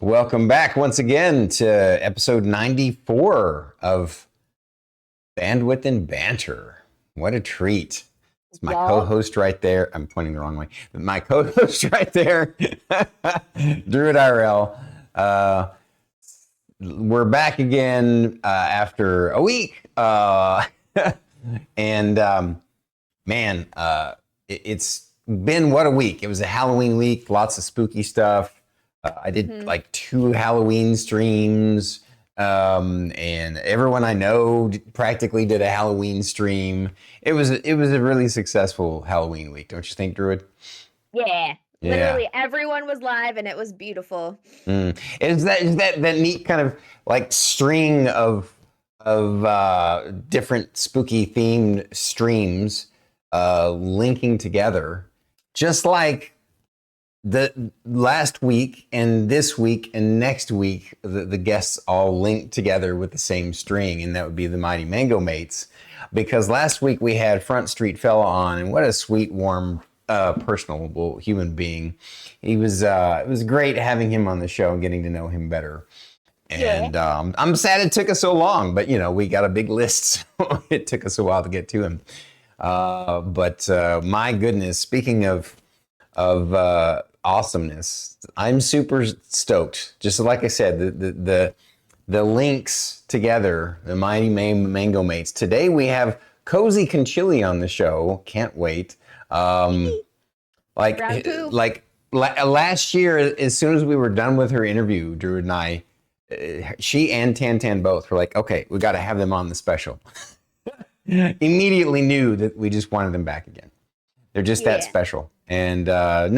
Welcome back once again to episode 94 of Bandwidth and Banter. What a treat. It's my Y'all. co-host right there. I'm pointing the wrong way. My co-host right there, Druid IRL. We're back again after a week. And man, it's been what a week. It was a Halloween week, lots of spooky stuff. I did like 2 Halloween streams, and everyone I know practically did a Halloween stream. It was a really successful Halloween week, don't you think, Druid? Yeah. Yeah. Literally everyone was live and it was beautiful. Is that neat kind of like string of different spooky themed streams linking together, just like the last week and this week and next week, the guests all linked together with the same string, and that would be the Mighty Mango Mates. Because last week we had Front Street Fella on, and what a sweet, warm, personable human being. He was. It was great having him on the show and getting to know him better. And I'm sad it took us so long, but we got a big list, so it took us a while to get to him. But my goodness, speaking of awesomeness, I'm super stoked. Just like I said, the links together, the Mighty Mango Mates. Today we have CozyConChile on the show. Can't wait. Last year, as soon as we were done with her interview, Drew and I, she and Tan both were like, okay, we got to have them on the special. Immediately knew that we just wanted them back again. They're just that special. And we love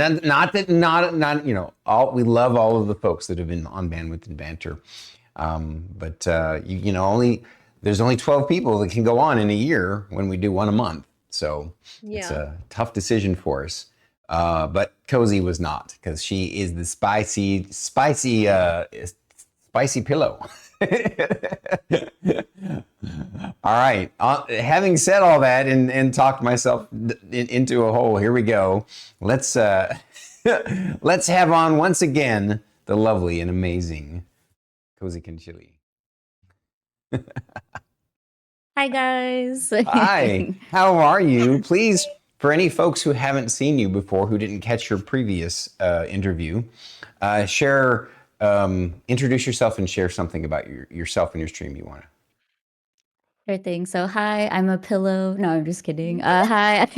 all of the folks that have been on Bandwidth and Banter. But there's only 12 people that can go on in a year when we do one a month. So it's a tough decision for us. But Cozy was not, because she is the spicy pillow. All right. Having said all that and talked myself into a hole, here we go. Let's let's have on once again the lovely and amazing CozyConChile. Hi guys. Hi. How are you? Please, for any folks who haven't seen you before, who didn't catch your previous interview, introduce yourself and share something about yourself and your stream you want to. Sure thing. So hi, I'm a pillow. No, I'm just kidding. Hi,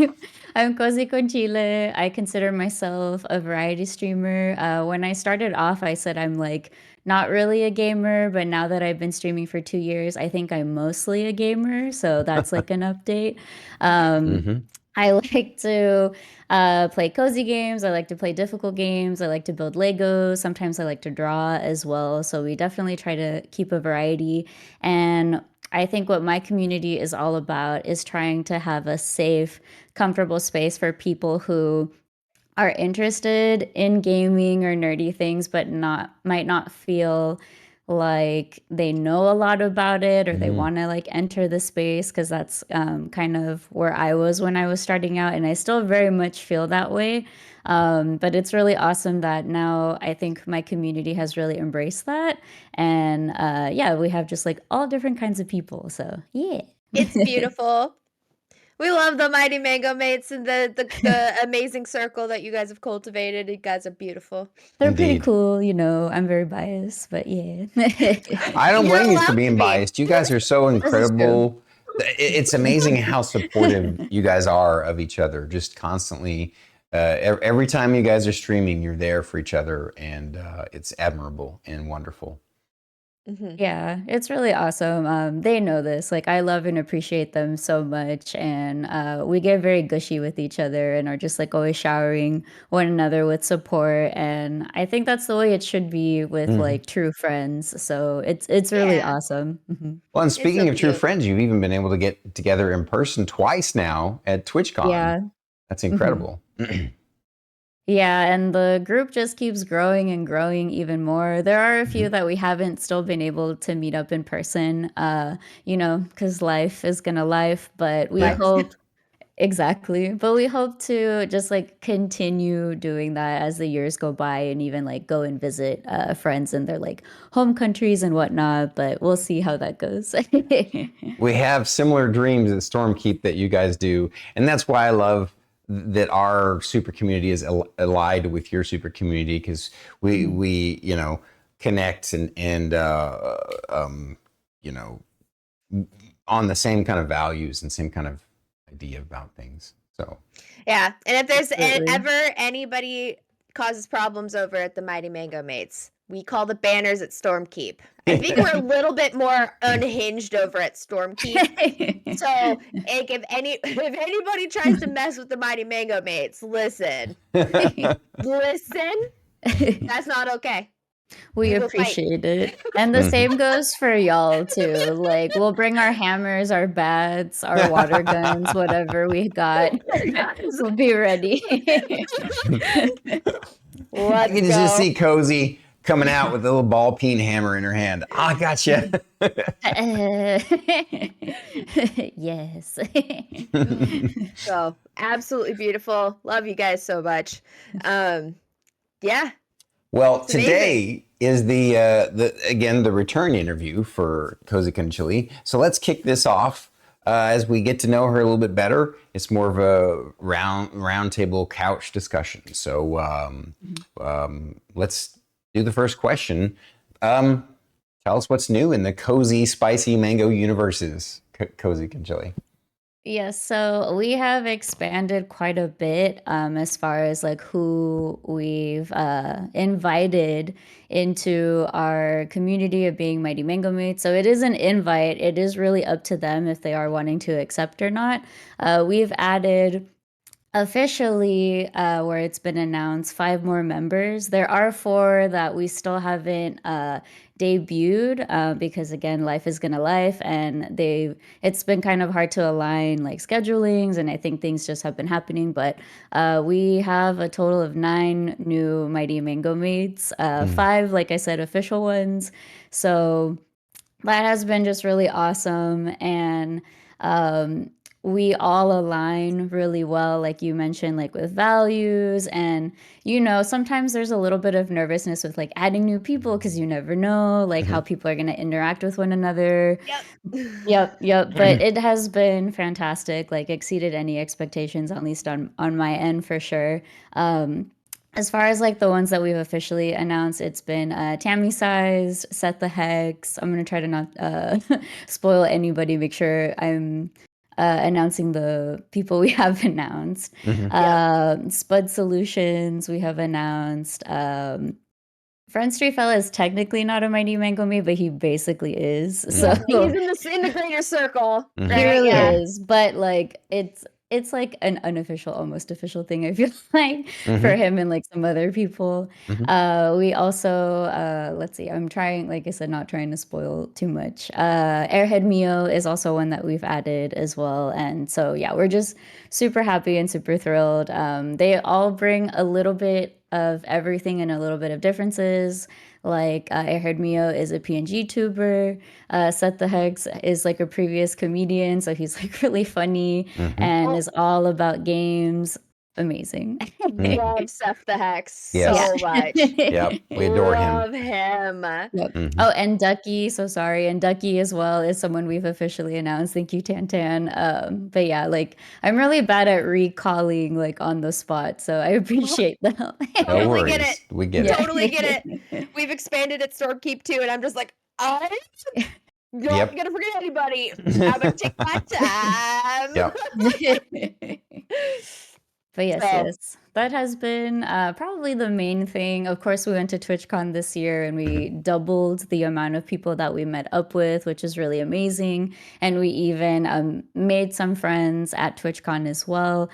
I'm CozyConChile. I consider myself a variety streamer. When I started off, I said I'm like not really a gamer, but now that I've been streaming for 2 years, I think I'm mostly a gamer. So that's like an update. I like to play cozy games. I like to play difficult games. I like to build Legos. Sometimes I like to draw as well. So we definitely try to keep a variety. And I think what my community is all about is trying to have a safe, comfortable space for people who are interested in gaming or nerdy things, but might not feel like they know a lot about it, or they want to like enter the space, because that's kind of where I was when I was starting out, and I still very much feel that way. But it's really awesome that now I think my community has really embraced that, and we have just like all different kinds of people. So yeah, It's beautiful. We love the Mighty Mango Mates and the amazing circle that you guys have cultivated. You guys are beautiful. They're Indeed. pretty cool. I'm very biased, but yeah. I don't You're blame you for allowed to being be. biased. You guys are so This is true. incredible. It's amazing how supportive you guys are of each other. Just constantly, every time you guys are streaming, you're there for each other, and it's admirable and wonderful. Yeah, it's really awesome. They know this. Like, I love and appreciate them so much, and we get very gushy with each other, and are just like always showering one another with support. And I think that's the way it should be with like true friends. So it's really Yeah. awesome. Well, and speaking so of true cute. friends, you've even been able to get together in person twice now at TwitchCon. Yeah. That's incredible. Yeah, and the group just keeps growing and growing even more. There are a few that we haven't still been able to meet up in person, because life is gonna life, but we Yeah. hope Exactly. But we hope to just like continue doing that as the years go by and even like go and visit friends in their like home countries and whatnot. But we'll see how that goes. We have similar dreams at Stormkeep that you guys do, and that's why I love that our super community is allied with your super community, because we connect and you know on the same kind of values and same kind of idea about things. So Yeah, and if there's Absolutely. ever anybody causes problems over at the Mighty Mango Mates, we call the banners at Stormkeep. I think we're a little bit more unhinged over at Stormkeep. So, like, if anybody tries to mess with the Mighty Mango Mates, listen, that's not okay. We We will fight. appreciate it. And the same goes for y'all too. Like we'll bring our hammers, our bats, our water guns, whatever we got. We'll be ready. I Let's can just go. see Cozy coming out with a little ball peen hammer in her hand. I gotcha. Yes. So absolutely beautiful. Love you guys so much. Yeah. Well, It's amazing. today is the return interview for CozyConChile. So let's kick this off as we get to know her a little bit better. It's more of a round table couch discussion. So let's do the first question. Tell us what's new in the cozy, spicy mango universes, CozyConChile. Yes, so we have expanded quite a bit as far as like who we've invited into our community of being Mighty Mango Mates. So it is an invite. It is really up to them if they are wanting to accept or not. We've added officially, where it's been announced, 5 more members. There are 4 that we still haven't debuted because again, life is gonna life, and it's been kind of hard to align like schedulings, and I think things just have been happening. But we have a total of 9 new Mighty Mango Mates, 5, like I said, official ones. So that has been just really awesome. And um, we all align really well, like you mentioned, like with values. And, sometimes there's a little bit of nervousness with like adding new people because you never know like how people are going to interact with one another. Yep. Yep. But it has been fantastic, like exceeded any expectations, at least on my end for sure. As far as like the ones that we've officially announced, it's been Tammy Size, Set the Hex. I'm gonna try to not spoil anybody. Make sure I'm announcing the people we have announced. Spud Solutions we have announced. Friend Street Fella is technically not a Mighty Mango Me, but he basically is. So He's in the greater circle. he Right? really Yeah. is. But like it's like an unofficial, almost official thing, I feel like, for him and like some other people. We also let's see, I'm trying, like I said, not trying to spoil too much. Airhead Mio is also one that we've added as well. And so yeah, we're just super happy and super thrilled. They all bring a little bit of everything and a little bit of differences. Like Airhead Mio is a PNG tuber. Seth the Hex is like a previous comedian, so he's like really funny and is all about games. Amazing. Love Seth the Hex Yes. so much. Yep, we adore him. Love him. Yep. Oh, and Ducky, so sorry. And Ducky as well is someone we've officially announced. Thank you, Tantan. But yeah, like I'm really bad at recalling like on the spot, so I appreciate the help. No Totally worries. get it. We get Yeah. it. Totally get it. We've expanded at Stormkeep too, and I'm just like, I'm not Yep. gonna forget anybody. I'm gonna take my time. Yep. But yes, So- yes, that has been probably the main thing. Of course, we went to TwitchCon this year and we doubled the amount of people that we met up with, which is really amazing. And we even made some friends at TwitchCon as well.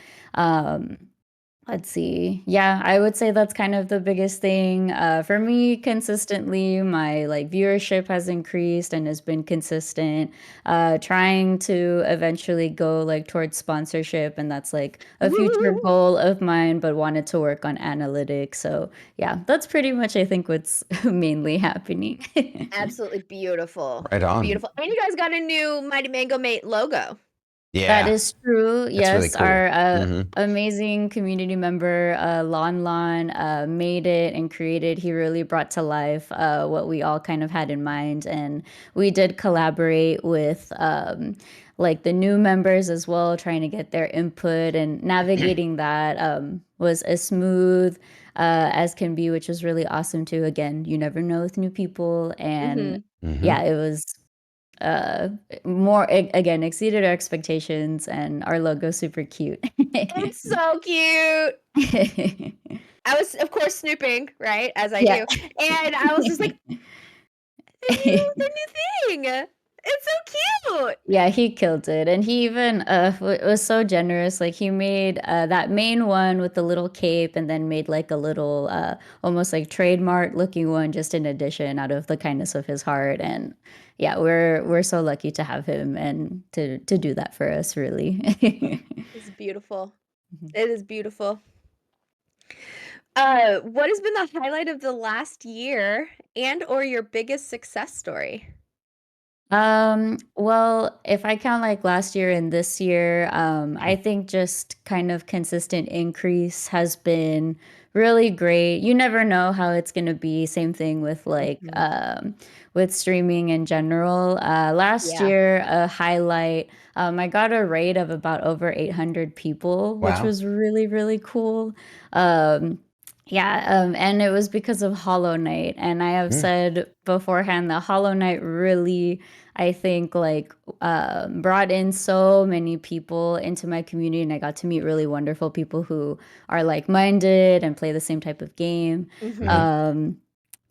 Let's see. Yeah, I would say that's kind of the biggest thing. For me, consistently, my like viewership has increased and has been consistent. Trying to eventually go like towards sponsorship, and that's like a future goal of mine, but wanted to work on analytics. So yeah, that's pretty much I think what's mainly happening. Absolutely beautiful. Right on. Beautiful. And you guys got a new Mighty Mango Mate logo. That Yeah, is true. that's really Yes, cool. our Hmm. amazing community member, Lon, made it and created. He really brought to life what we all kind of had in mind, and we did collaborate with like the new members as well, trying to get their input and navigating that was as smooth as can be, which was really awesome too. Again, you never know with new people, and Mhm. yeah, Hmm. it was uh more again exceeded our expectations, and our logo's super cute. It's so cute. I was, of course, snooping, right, as I Yeah. do, and I was just like, "The new thing! It's so cute!" Yeah, he killed it, and he even was so generous. Like he made that main one with the little cape, and then made like a little almost like trademark looking one just in addition, out of the kindness of his heart. And yeah, we're so lucky to have him and to do that for us, really. It's beautiful. Mhm. It is beautiful. What has been the highlight of the last year and or your biggest success story? Well, if I count like last year and this year, I think just kind of consistent increase has been really great. You never know how it's going to be. Same thing Mhm. with streaming in general. Last Yeah. year, a highlight, I got a rate of about over 800 people, which Wow. was really, really cool. Um, yeah, and it was because of Hollow Knight. And I have Mm. said beforehand that Hollow Knight really, I think, like, brought in so many people into my community, and I got to meet really wonderful people who are like-minded and play the same type of game. Mhm. Hmm. Um,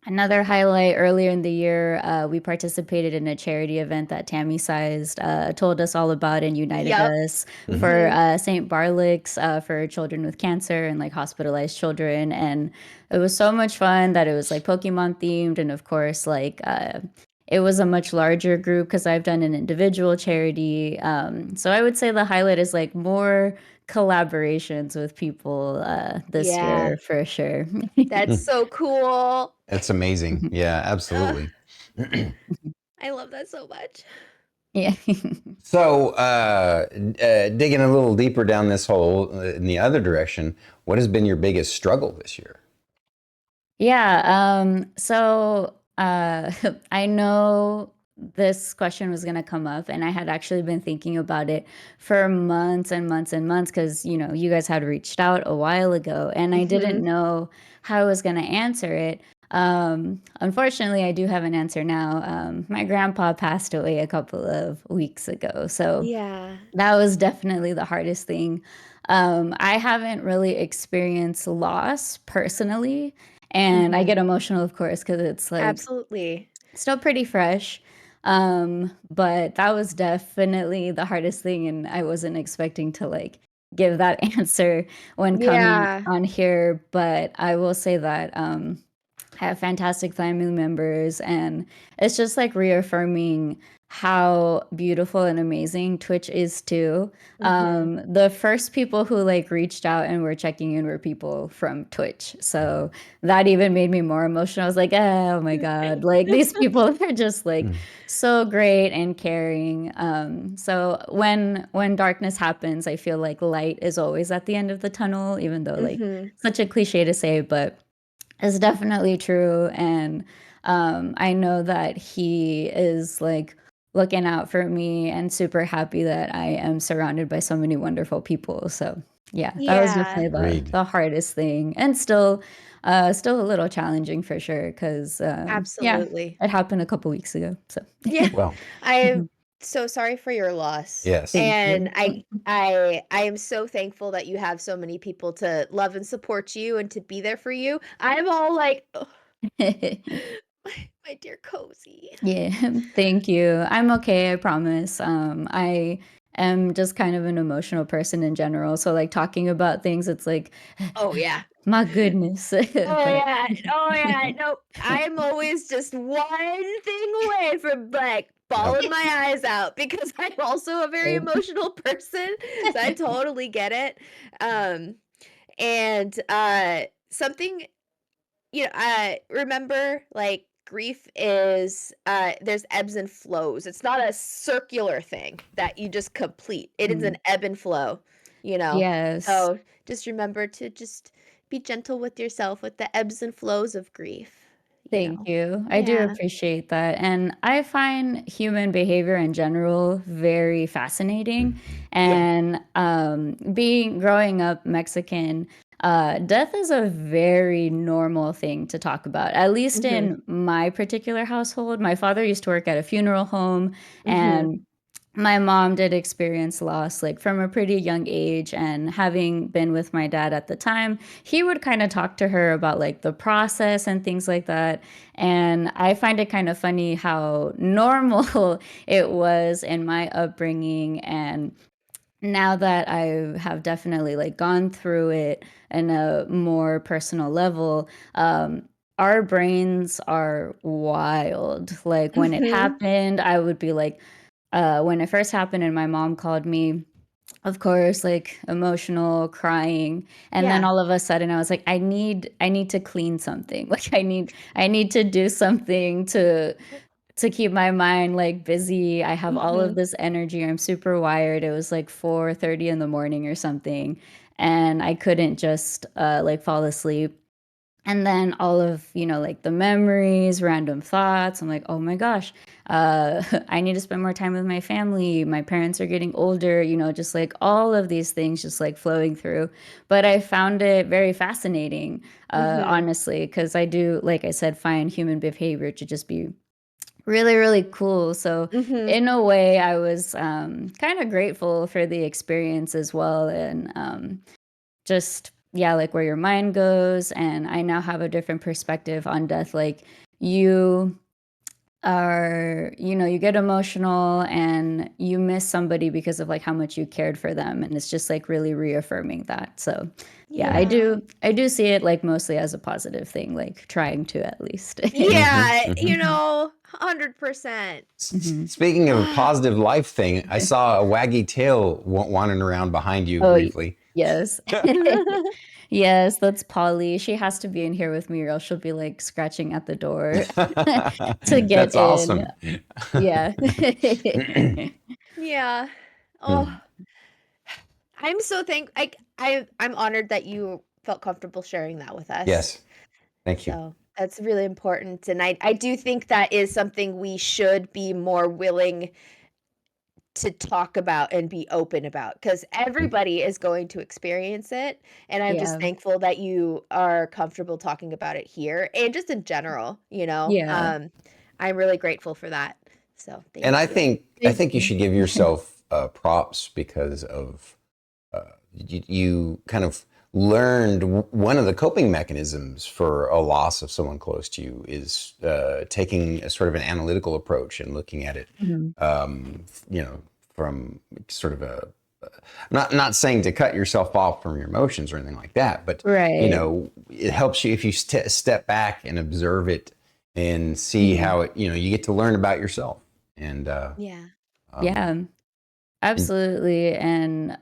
Another highlight, earlier in the year, we participated in a charity event that Tammy Sized told us all about and united Yep. us Hmm. for Mhm. St. Barlick's for children with cancer and like hospitalized children. And it was so much fun that it was like Pokemon themed. And of course, like it was a much larger group because I've done an individual charity. So I would say the highlight is like more collaborations with people this Yeah. year for sure. That's so cool. That's amazing. Yeah, Ugh, absolutely. I love that so much. Yeah. So, digging a little deeper down this hole in the other direction, what has been your biggest struggle this year? Yeah, so I know this question was going to come up, and I had actually been thinking about it for months and months and months because, you guys had reached out a while ago, and I didn't Mhm. know how I was going to answer it. Unfortunately, I do have an answer now. My grandpa passed away a couple of weeks ago, so Yeah. that was definitely the hardest thing. I haven't really experienced loss personally, and I Mhm. get emotional, of course, because it's like Absolutely. still pretty fresh. But that was definitely the hardest thing, and I wasn't expecting to like give that answer when coming Yeah. on here. But I will say that I have fantastic family members, and it's just like reaffirming how beautiful and amazing Twitch is too. Mhm. The first people who like reached out and were checking in were people from Twitch, so that even made me more emotional. I was like, oh my god, like these people are just like Mm. so great and caring. So when darkness happens, I feel like light is always at the end of the tunnel, even though like Mhm. such a cliche to say, but it's definitely true. And I know that he is like looking out for me and super happy that I am surrounded by so many wonderful people. So yeah, that was Yeah. definitely Agreed. the hardest thing, and still a little challenging for sure because yeah, Absolutely. it happened a couple weeks ago. So Yeah. Well, I'm so sorry for your loss. yes. thank And you. I am so thankful that you have so many people to love and support you and to be there for you. I'm all like, "Ugh, my dear Cozy." Yeah, thank you. I'm okay, I promise. I am just kind of an emotional person in general. So like talking about things, it's like, Oh yeah. my goodness. Oh But yeah. Oh yeah. Nope. I'm always just one thing away from like Yep. bawling my eyes out because I'm also a very same. emotional person. So I totally get it. Um and something, I remember like grief is there's ebbs and flows. It's not a circular thing that you just complete. It is an ebb and flow, you know. Yes. So just remember to just be gentle with yourself with the ebbs and flows of grief, you Thank know. you. I do Yeah. appreciate that. And I find human behavior in general very fascinating. And being growing up Mexican, death is a very normal thing to talk about, at least Mhm. in my particular household. My father used to work at a funeral home, Mhm. and my mom did experience loss like from a pretty young age. And having been with my dad at the time, he would kind of talk to her about like the process and things like that. And I find it kind of funny how normal it was in my upbringing. And now that I have definitely like gone through it in a more personal level, our brains are wild. Like when it Mhm. happened, I would be like, when it first happened and my mom called me, of course, like emotional, crying, and then Yeah. all of a sudden I was like, I need to clean something. Like I need to do something to keep my mind like busy. I have all of Mhm. this energy. I'm super wired. It was like 4:30 in the morning or something, and I couldn't just like fall asleep. And then all of, like the memories, random thoughts. I'm like, oh my gosh, I need to spend more time with my family. My parents are getting older, just like all of these things just like flowing through. But I found it very fascinating, Mhm. honestly, because I do, like I said, find human behavior to just be really, really cool. So, Mhm. in a way, I was kind of grateful for the experience as well. And just yeah, like where your mind goes. And I now have a different perspective on death. Like you you get emotional and you miss somebody because of like how much you cared for them, and it's just like really reaffirming that. So yeah, i Yeah. do i do see it like mostly as a positive thing, like trying to at least. Yeah, Mhm. 100%. Mhm. Speaking of a positive life thing, I saw a waggy tail wandering around behind you Oh, briefly. yes. Yes, that's Polly. She has to be in here with me or else she'll be like scratching at the door to get That's in. awesome. Yeah. Yeah. Oh, Hmm. I'm so I'm honored that you felt comfortable sharing that with us. Yes, thank you. So, that's really important, and I do think that is something we should be more willing to talk about and be open about, because everybody is going to experience it, and I'm just Yeah. thankful that you are comfortable talking about it here and just in general, you know? Yeah. I'm really grateful for that. So, And thank you. I Thank think you you. should give yourself props because of you kind of learned one of the coping mechanisms for a loss of someone close to you is taking a sort of an analytical approach and looking at it, Mhm. you know, from sort of a not saying to cut yourself off from your emotions or anything like that, but Right. it helps you if you step back and observe it and see Mhm. how it, you get to learn about yourself and Yeah. um, Yeah. and Absolutely. And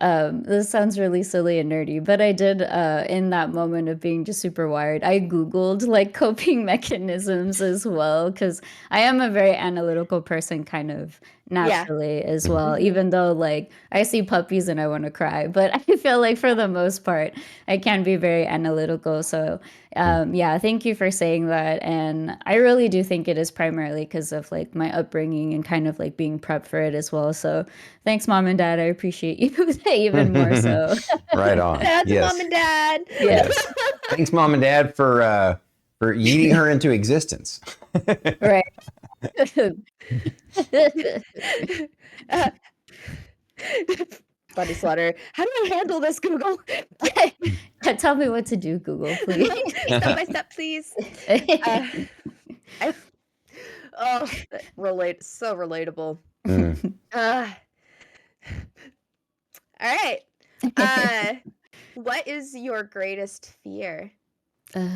this sounds really silly and nerdy, but I did, in that moment of being just super wired, I Googled like coping mechanisms as well, because I am a very analytical person, kind of Yeah. naturally as mhm. well, Mhm. even though like I see puppies and I want to cry. But I feel like for the most part, I can be very analytical. So yeah, thank you for saying that. And I really do think it is primarily because of like my upbringing and kind of like being prepped for it as well. So thanks, mom and dad. I appreciate you even more so. Right on. Shout out to mom Yes. and dad. Yes. Yes. Thanks, mom and dad, for yeeting her into existence. Right. Uh, Bunny slaughter. How do I handle this, Google? Tell me what to do, Google, please. Step by step, please. Uh, I oh, so relatable. Mm. Uh, all right. Uh, what is your greatest fear? Uh,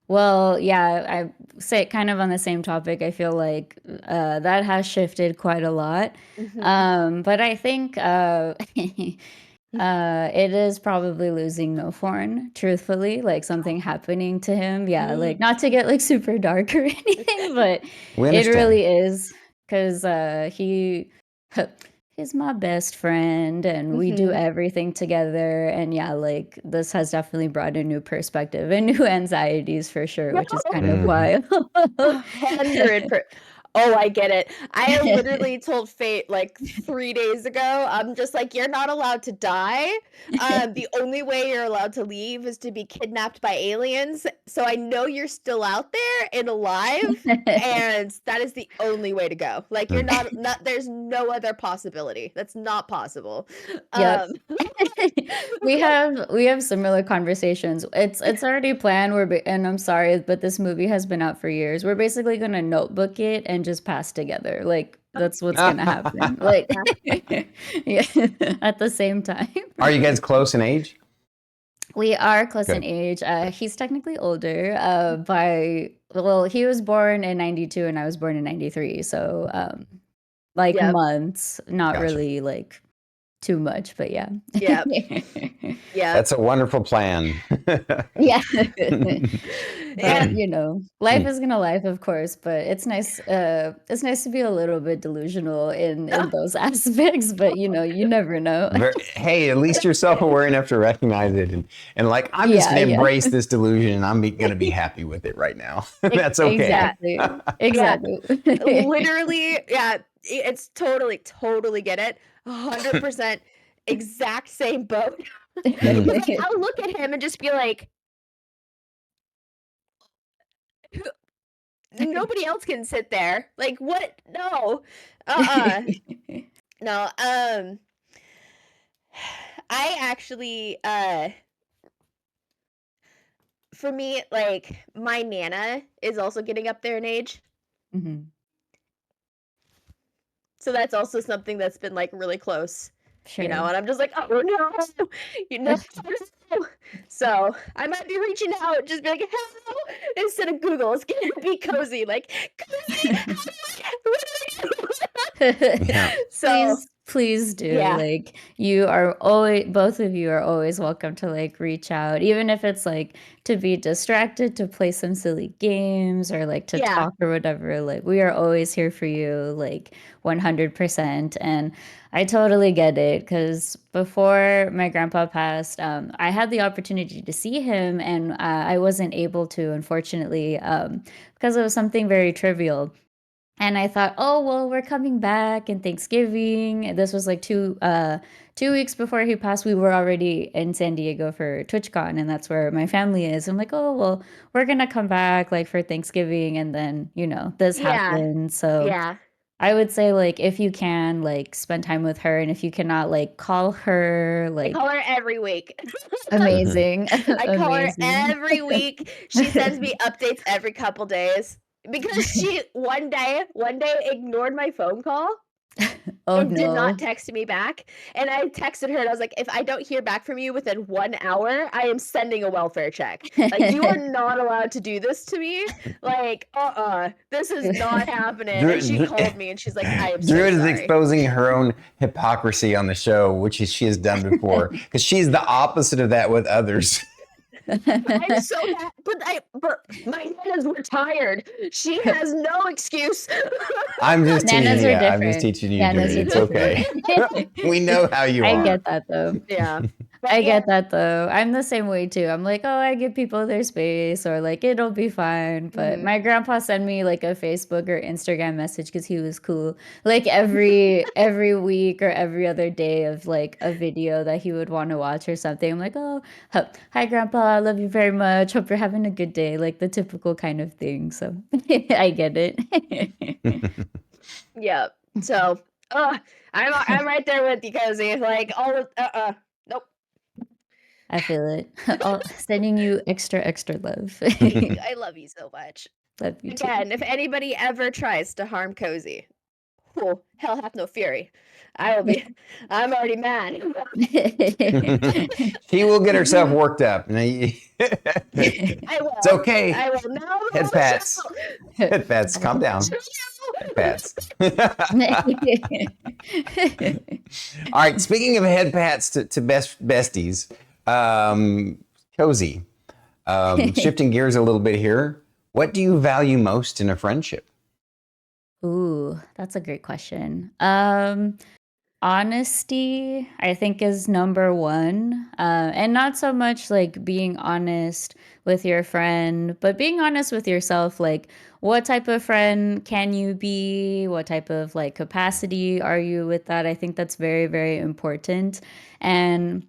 well, yeah, I say kind of on the same topic. I feel like that has shifted quite a lot. Mhm. But I think It is probably losing no form, truthfully, like something happening to him. Yeah, like not to get like super dark or anything, but We it understand. really is because he's my best friend and we do everything together. And yeah, like this has definitely brought a new perspective and new anxieties for sure, which is kind of wild. 100%. Oh, I get it. I literally told Fate like 3 days ago, I'm just like, you're not allowed to die. The only way you're allowed to leave is to be kidnapped by aliens. So I know you're still out there and alive, and that is the only way to go. Like you're not there's no other possibility. That's not possible. Yep. We have similar conversations. It's already planned. And I'm sorry, but this movie has been out for years. We're basically gonna notebook it and just pass together. Like that's what's gonna happen. Like yeah, at the same time. Are you guys close in age? We are close in Good. age. He's technically older. He was born in 92 and I was born in 93. So like Yep. months, not Gotcha. really like too much, but yeah. Yep. Yeah. That's a wonderful plan. Yeah. Yeah. But you know, life is gonna life, of course, but it's nice to be a little bit delusional in those aspects, but you know, you never know. Hey, at least you're self-aware enough to recognize it and like, I'm just gonna embrace this delusion and I'm gonna be happy with it right now. That's okay. Exactly. Literally, yeah, it's totally get it. 100% exact same boat. Like, I'll look at him and just be like, nobody else can sit there. Like, what? No. No. I actually, for me, like, my Nana is also getting up there in age. Mhm. So that's also something that's been, like, really close, Sure. you know, and I'm just like, "Oh, no." You know? So, I might be reaching out, just be like, "Hello," instead of Google, it's gonna be Cozy, like, "Cozy, what do I do?" Yeah. So, Please do. yeah. Like you are always both of you are always welcome to like reach out, even if it's like to be distracted, to play some silly games or like to Yeah. talk or whatever. Like we are always here for you, like 100%. And I totally get it because before my grandpa passed, I had the opportunity to see him and I wasn't able to, unfortunately, because it was something very trivial. And I thought, "Oh, well, we're coming back in Thanksgiving." This was like 2 weeks before he passed. We were already in San Diego for TwitchCon, and that's where my family is. I'm like, "Oh, well, we're gonna come back like for Thanksgiving," and then this Yeah. happened. So Yeah. I would say like if you can like spend time with her, and if you cannot like call her, I like call her every week. amazing, I call her amazing. every week. She sends me updates every couple days because she one day ignored my phone call Oh and did not no. text me back. And I texted her and I was like, if I don't hear back from you within 1 hour, I am sending a welfare check. Like, you are not allowed to do this to me. Like, this is not happening. And she called me and she's like, I am so Drew is sorry. exposing her own hypocrisy on the show, which she has done before, because she's the opposite of that with others. I'm so mad, but my Nana's retired. She has no excuse. I'm just Nanas teasing are you. I'm just different. teaching you, Nanas Judy. are It's okay. different. We know how you I are. get that though. Yeah. I get that though. I'm the same way too. I'm like, oh, I give people their space or like it'll be fine. But Mhm. my grandpa sent me like a Facebook or Instagram message because he was cool. Like every week or every other day of like a video that he would want to watch or something. I'm like, oh, hi grandpa, I love you very much. Hope you're having a good day. Like the typical kind of thing. So I get it. Yeah. So, I'm right there with you, Cozy. Like, all of nope. I feel it. Sending you extra love. I love you so much. Love you too. Again, if anybody ever tries to harm Cozy, oh, hell hath no fury. I'm already mad. She will get herself worked up. I will. It's okay. I will. Now Head pats. Head pats. Calm down. pats. All right. Speaking of head pats to besties, Cozy, shifting gears a little bit here. What do you value most in a friendship? Ooh, that's a great question. Honesty, I think, is number one. And not so much like being honest with your friend, but being honest with yourself. Like, what type of friend can you be? What type of like capacity are you with that? I think that's very, very important. And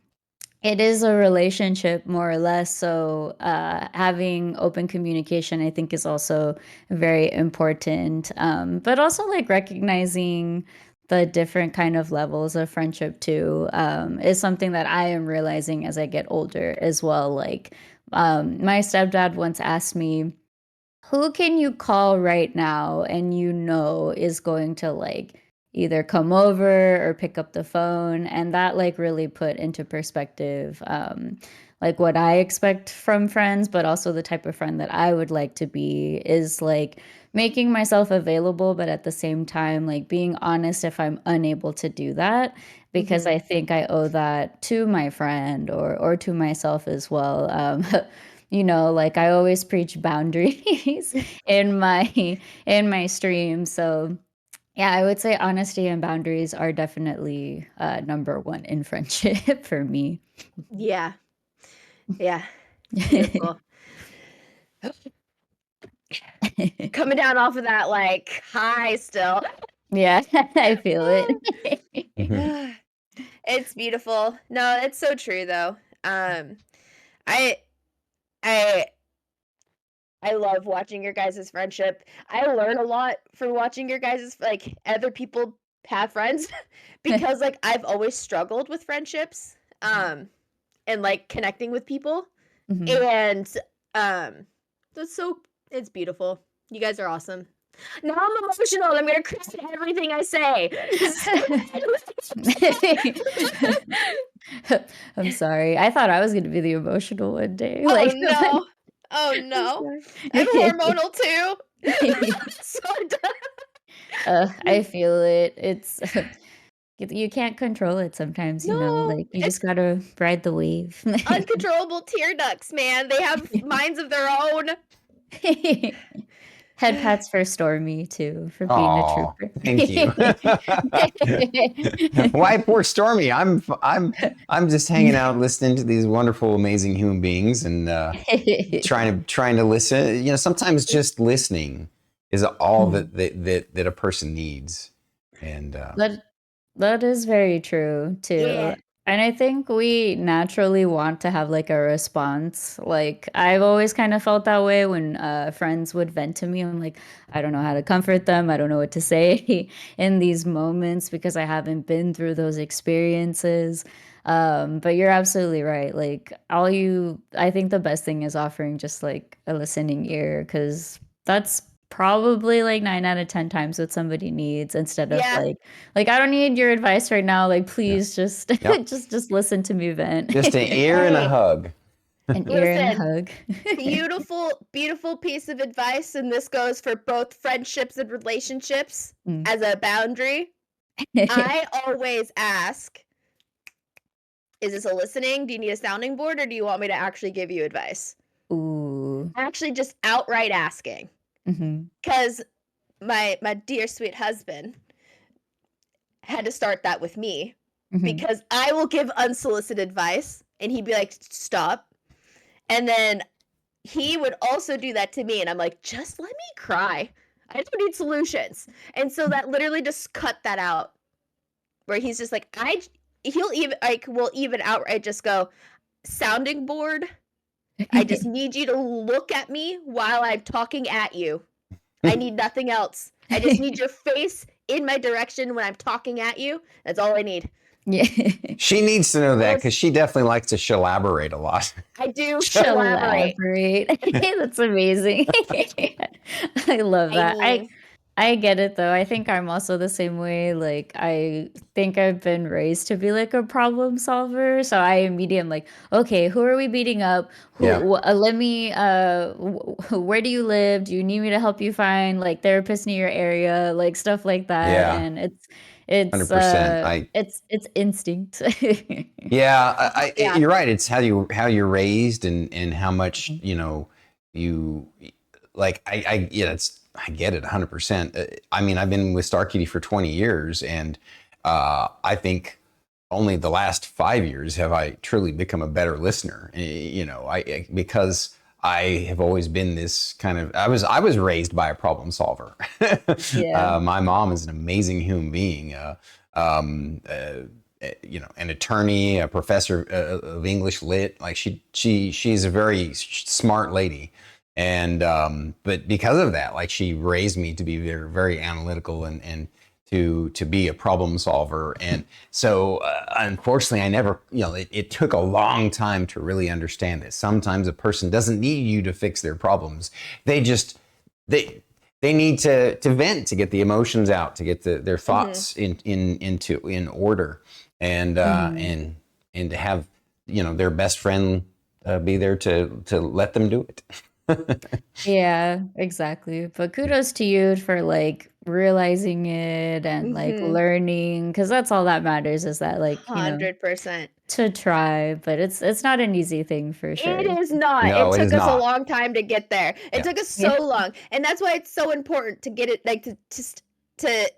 it is a relationship more or less. So having open communication, I think, is also very important. But also like recognizing the different kind of levels of friendship too is something that I am realizing as I get older as well. Like my stepdad once asked me, who can you call right now and you know is going to like either come over or pick up the phone? And that like really put into perspective like what I expect from friends, but also the type of friend that I would like to be is like making myself available, but at the same time like being honest if I'm unable to do that, because Mhm. I think I owe that to my friend or to myself as well. Like I always preach boundaries in my stream. So yeah, I would say honesty and boundaries are definitely number one in friendship for me. Yeah. Yeah. Beautiful. Coming down off of that like high still. Yeah, I feel it. It's beautiful. No, it's so true though. I I I love watching your guys' friendship. I learn a lot from watching your guys' like other people have friends because like I've always struggled with friendships and like connecting with people Mhm. and um that's so it's beautiful. You guys are awesome. Now I'm emotional. I'm gonna cry at everything I say. I'm sorry. I thought I was gonna be the emotional one day. Oh Like, no. Oh I'm no. I'm sorry. hormonal too. So I feel it. It's you can't control it sometimes, no, like you just it's gotta ride the wave. uncontrollable tear ducts, man. They have minds of their own. Head pats for Stormy too, for being a Oh, trooper. thank you. Why poor Stormy? I'm just hanging out listening to these wonderful, amazing human beings and trying to listen. Sometimes just listening is all Mhm. that a person needs. And That that is very true too. Yeah. And I think we naturally want to have like a response. Like I've always kind of felt that way when friends would vent to me. I'm like, I don't know how to comfort them. I don't know what to say in these moments because I haven't been through those experiences. But you're absolutely right. Like I think the best thing is offering just like a listening ear because that's probably like 9 out of 10 times what somebody needs instead of Yeah. like, I don't need your advice right now. Like, yeah, please just yep, just listen to me vent. just an ear and a Hey, hug. An ear and a listen. hug. Beautiful, beautiful piece of advice, and this goes for both friendships and relationships Mm. as a boundary. I always ask, is this a listening? Do you need a sounding board or do you want me to actually give you advice? Ooh. Actually just outright asking. Mhm. Because my dear sweet husband had to start that with me Mhm. because I will give unsolicited advice and he'd be like, stop. And then he would also do that to me. And I'm like, just let me cry. I don't need solutions. And so that literally just cut that out where he's just like, he'll even like, will even outright just go, sounding board. I just need you to look at me while I'm talking at you. I need nothing else. I just need your face in my direction when I'm talking at you. That's all I need. Yeah. She needs to know that Yes, because she definitely likes to elaborate a lot. I do elaborate. Elaborate. That's amazing. I love I that. I mean, I get it though. I think I'm also the same way. Like, I think I've been raised to be like a problem solver. So I immediately am like, okay, who are we beating up? Yeah. Let me, where do you live? Do you need me to help you find like therapists near your area? Like stuff like that. Yeah. And it's, 100%. it's instinct. Yeah, Yeah. you're right. It's how you're raised and how much, Mhm. you like yeah, I get it 100%. I mean, I've been with Star Kitty for 20 years and I think only the last 5 years have I truly become a better listener. Because I have always been this kind of I was raised by a problem solver. Yeah. My mom is an amazing human being. Um, uh, an attorney, a professor of English lit. Like she's a very smart lady, and but because of that, like she raised me to be very, very analytical and to be a problem solver. And so, unfortunately, I never, it took a long time to really understand this. Sometimes a person doesn't need you to fix their problems; they just they need to vent, to get the emotions out, to get their thoughts in order, and Mhm. and to have their best friend be there to let them do it. Yeah, exactly. But kudos to you for like realizing it and like Mm-hmm. learning, because that's all that matters is that like, 100%. to try, but it's not an easy thing for It sure. is not. It No, it is took us a not. long time to get there. It Yeah. took us Yeah. so long. And that's why it's so important to get it like to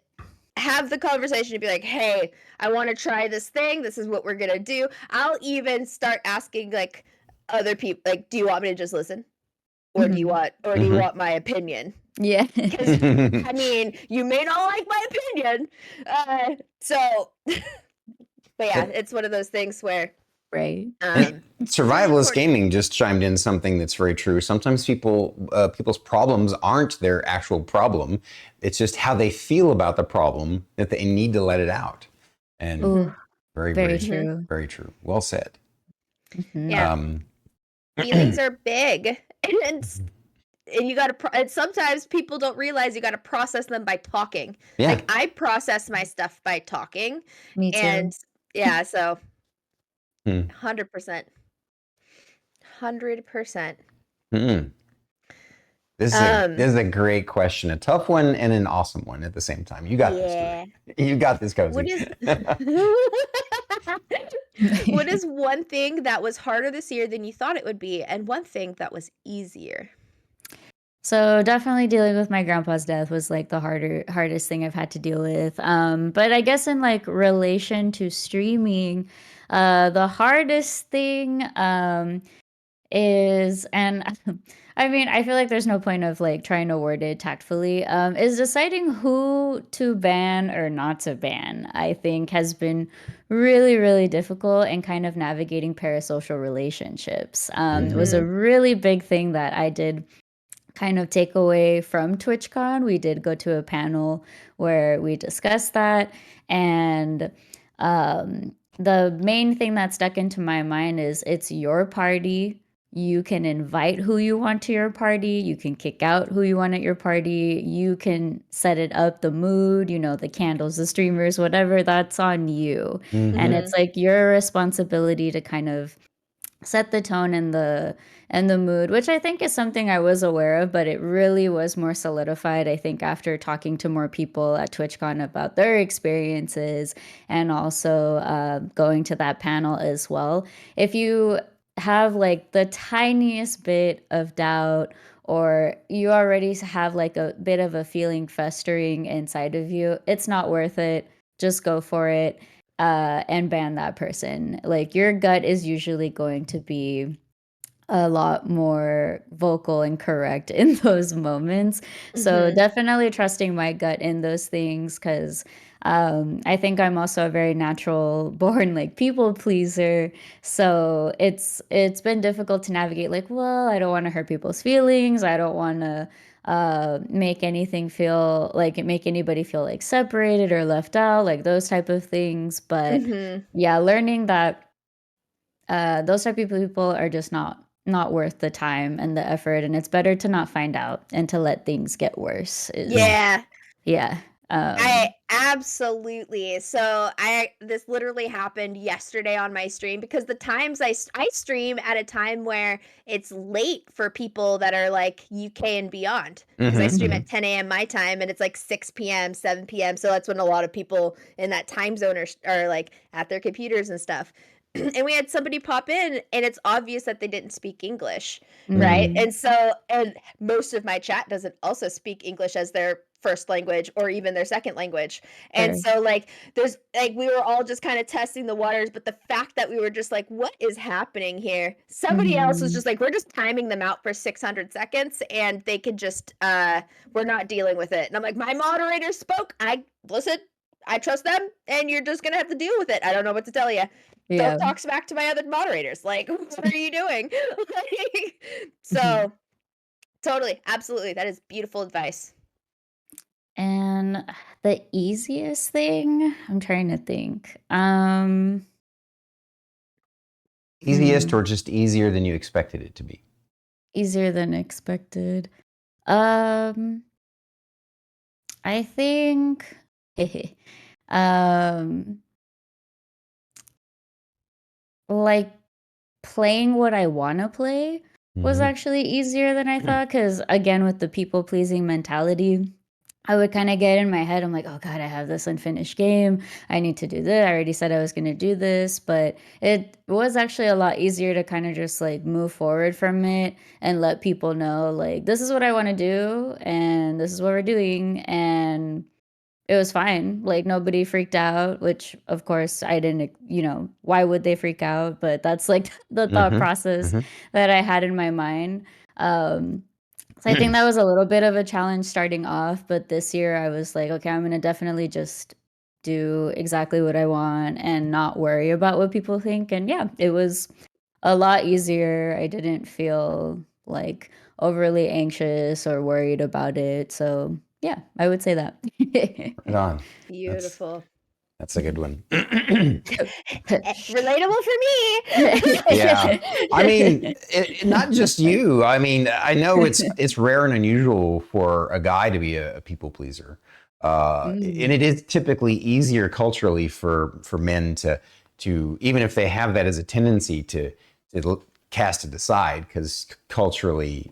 have the conversation to be like, "Hey, I want to try this thing. This is what we're going to do." I'll even start asking like other people like, "Do you want me to just listen? Or Mhm. do you Hmm. want my opinion?" Yeah. Cuz I mean, you may not like my opinion. So but yeah, It, it's one of those things where Right. and it's really survivalist important. gaming just chimed in something that's very true. Sometimes people's problems aren't their actual problem. It's just how they feel about the problem that they need to let it out. And Oh, Mhm. very, very very, Mhm. true. very true. Well said. Mhm. Yeah. Um, Feelings are big and you got to and sometimes people don't realize you got to process them by talking. yeah. Like I process my stuff by talking Me and too. yeah, so Hmm. 100%. 100%. Hmm. This is a Um this is a great question, a tough one and an awesome one at the same time. You got this, dude. yeah. You got this, What Cozy. is What is one thing that was harder this year than you thought it would be and one thing that was easier? So definitely dealing with my grandpa's death was like the hardest thing I've had to deal with. But I guess in like relation to streaming, the hardest thing is, and I mean, I feel like there's no point of like trying to word it tactfully, is deciding who to ban or not to ban. I think has been really, really difficult, and kind of navigating parasocial relationships was a Mhm. really big thing that I did kind of take away from TwitchCon. We did go to a panel where we discussed that. And the main thing that stuck into my mind is it's your party. You can invite who you want to your party. You can kick out who you want at your party. You can set it up, the mood, the candles, the streamers, whatever, that's on you. And Hmm. it's Mhm. like your responsibility to kind of set the tone and the mood, which I think is something I was aware of, but it really was more solidified, I think, after talking to more people at TwitchCon about their experiences, and also going to that panel as well. If you have like the tiniest bit of doubt, or you already have like a bit of a feeling festering inside of you, it's not worth it. Just go for it, and ban that person. Like your gut is usually going to be a lot more vocal and correct in those moments. So Mhm. definitely trusting my gut in those things, because I think I'm also a very natural born like people pleaser. So it's been difficult to navigate. Like, well, I don't want to hurt people's feelings. I don't want to make anything feel like it make anybody feel like separated or left out, like those type of things. But Mhm. yeah, learning that those type of people are just not worth the time and the effort, and it's better to not find out and to let things get worse is Yeah. Yeah. I absolutely. So this literally happened yesterday on my stream because the times I stream at a time where it's late for people that are like UK and beyond because I stream at 10 a.m. my time and it's like 6 p.m., 7 p.m. So that's when a lot of people in that time zone are like at their computers and stuff. And we had somebody pop in and it's obvious that they didn't speak English, right? Mhm. And most of my chat doesn't also speak English as their first language or even their second language. And Sure. so like there's like we were all just kind of testing the waters, but the fact that we were just like, what is happening here? Somebody else was Mhm. just like, we're just timing them out for 600 seconds and they could just we're not dealing with it. And I'm like, my moderator spoke. I trust them and you're just gonna have to deal with it. I don't know what to tell you. Don't Yeah. talk smack to my other moderators. Like, what are you doing? Like, Mhm. so totally, absolutely. That is beautiful advice. And the easiest thing, I'm trying to think. Easiest Hmm, or just easier than you expected it to be? easier than expected. Um, I think um like playing what I want to play was Mm-hmm. actually easier than I thought cuz again with the people pleasing mentality, I would kind of get in my head. I'm like, oh God, I have this unfinished game. I need to do this. I already said I was going to do this. But it was actually a lot easier to kind of just like move forward from it and let people know, like, this is what I want to do and this is what we're doing. And it was fine. Like, nobody freaked out, which of course I didn't, why would they freak out? But that's like the thought process Mm-hmm. that I had in my mind. Um, so I think that was a little bit of a challenge starting off, but this year I was like, okay, I'm gonna definitely just do exactly what I want and not worry about what people think. And yeah, it was a lot easier. I didn't feel like overly anxious or worried about it. So yeah, I would say that. Right on. That's Beautiful. that's a good one. Relatable for me. Yeah. I mean, not just you. I mean, I know it's rare and unusual for a guy to be a people pleaser, and Mm, it is typically easier culturally for men to even if they have that as a tendency to cast it aside because culturally,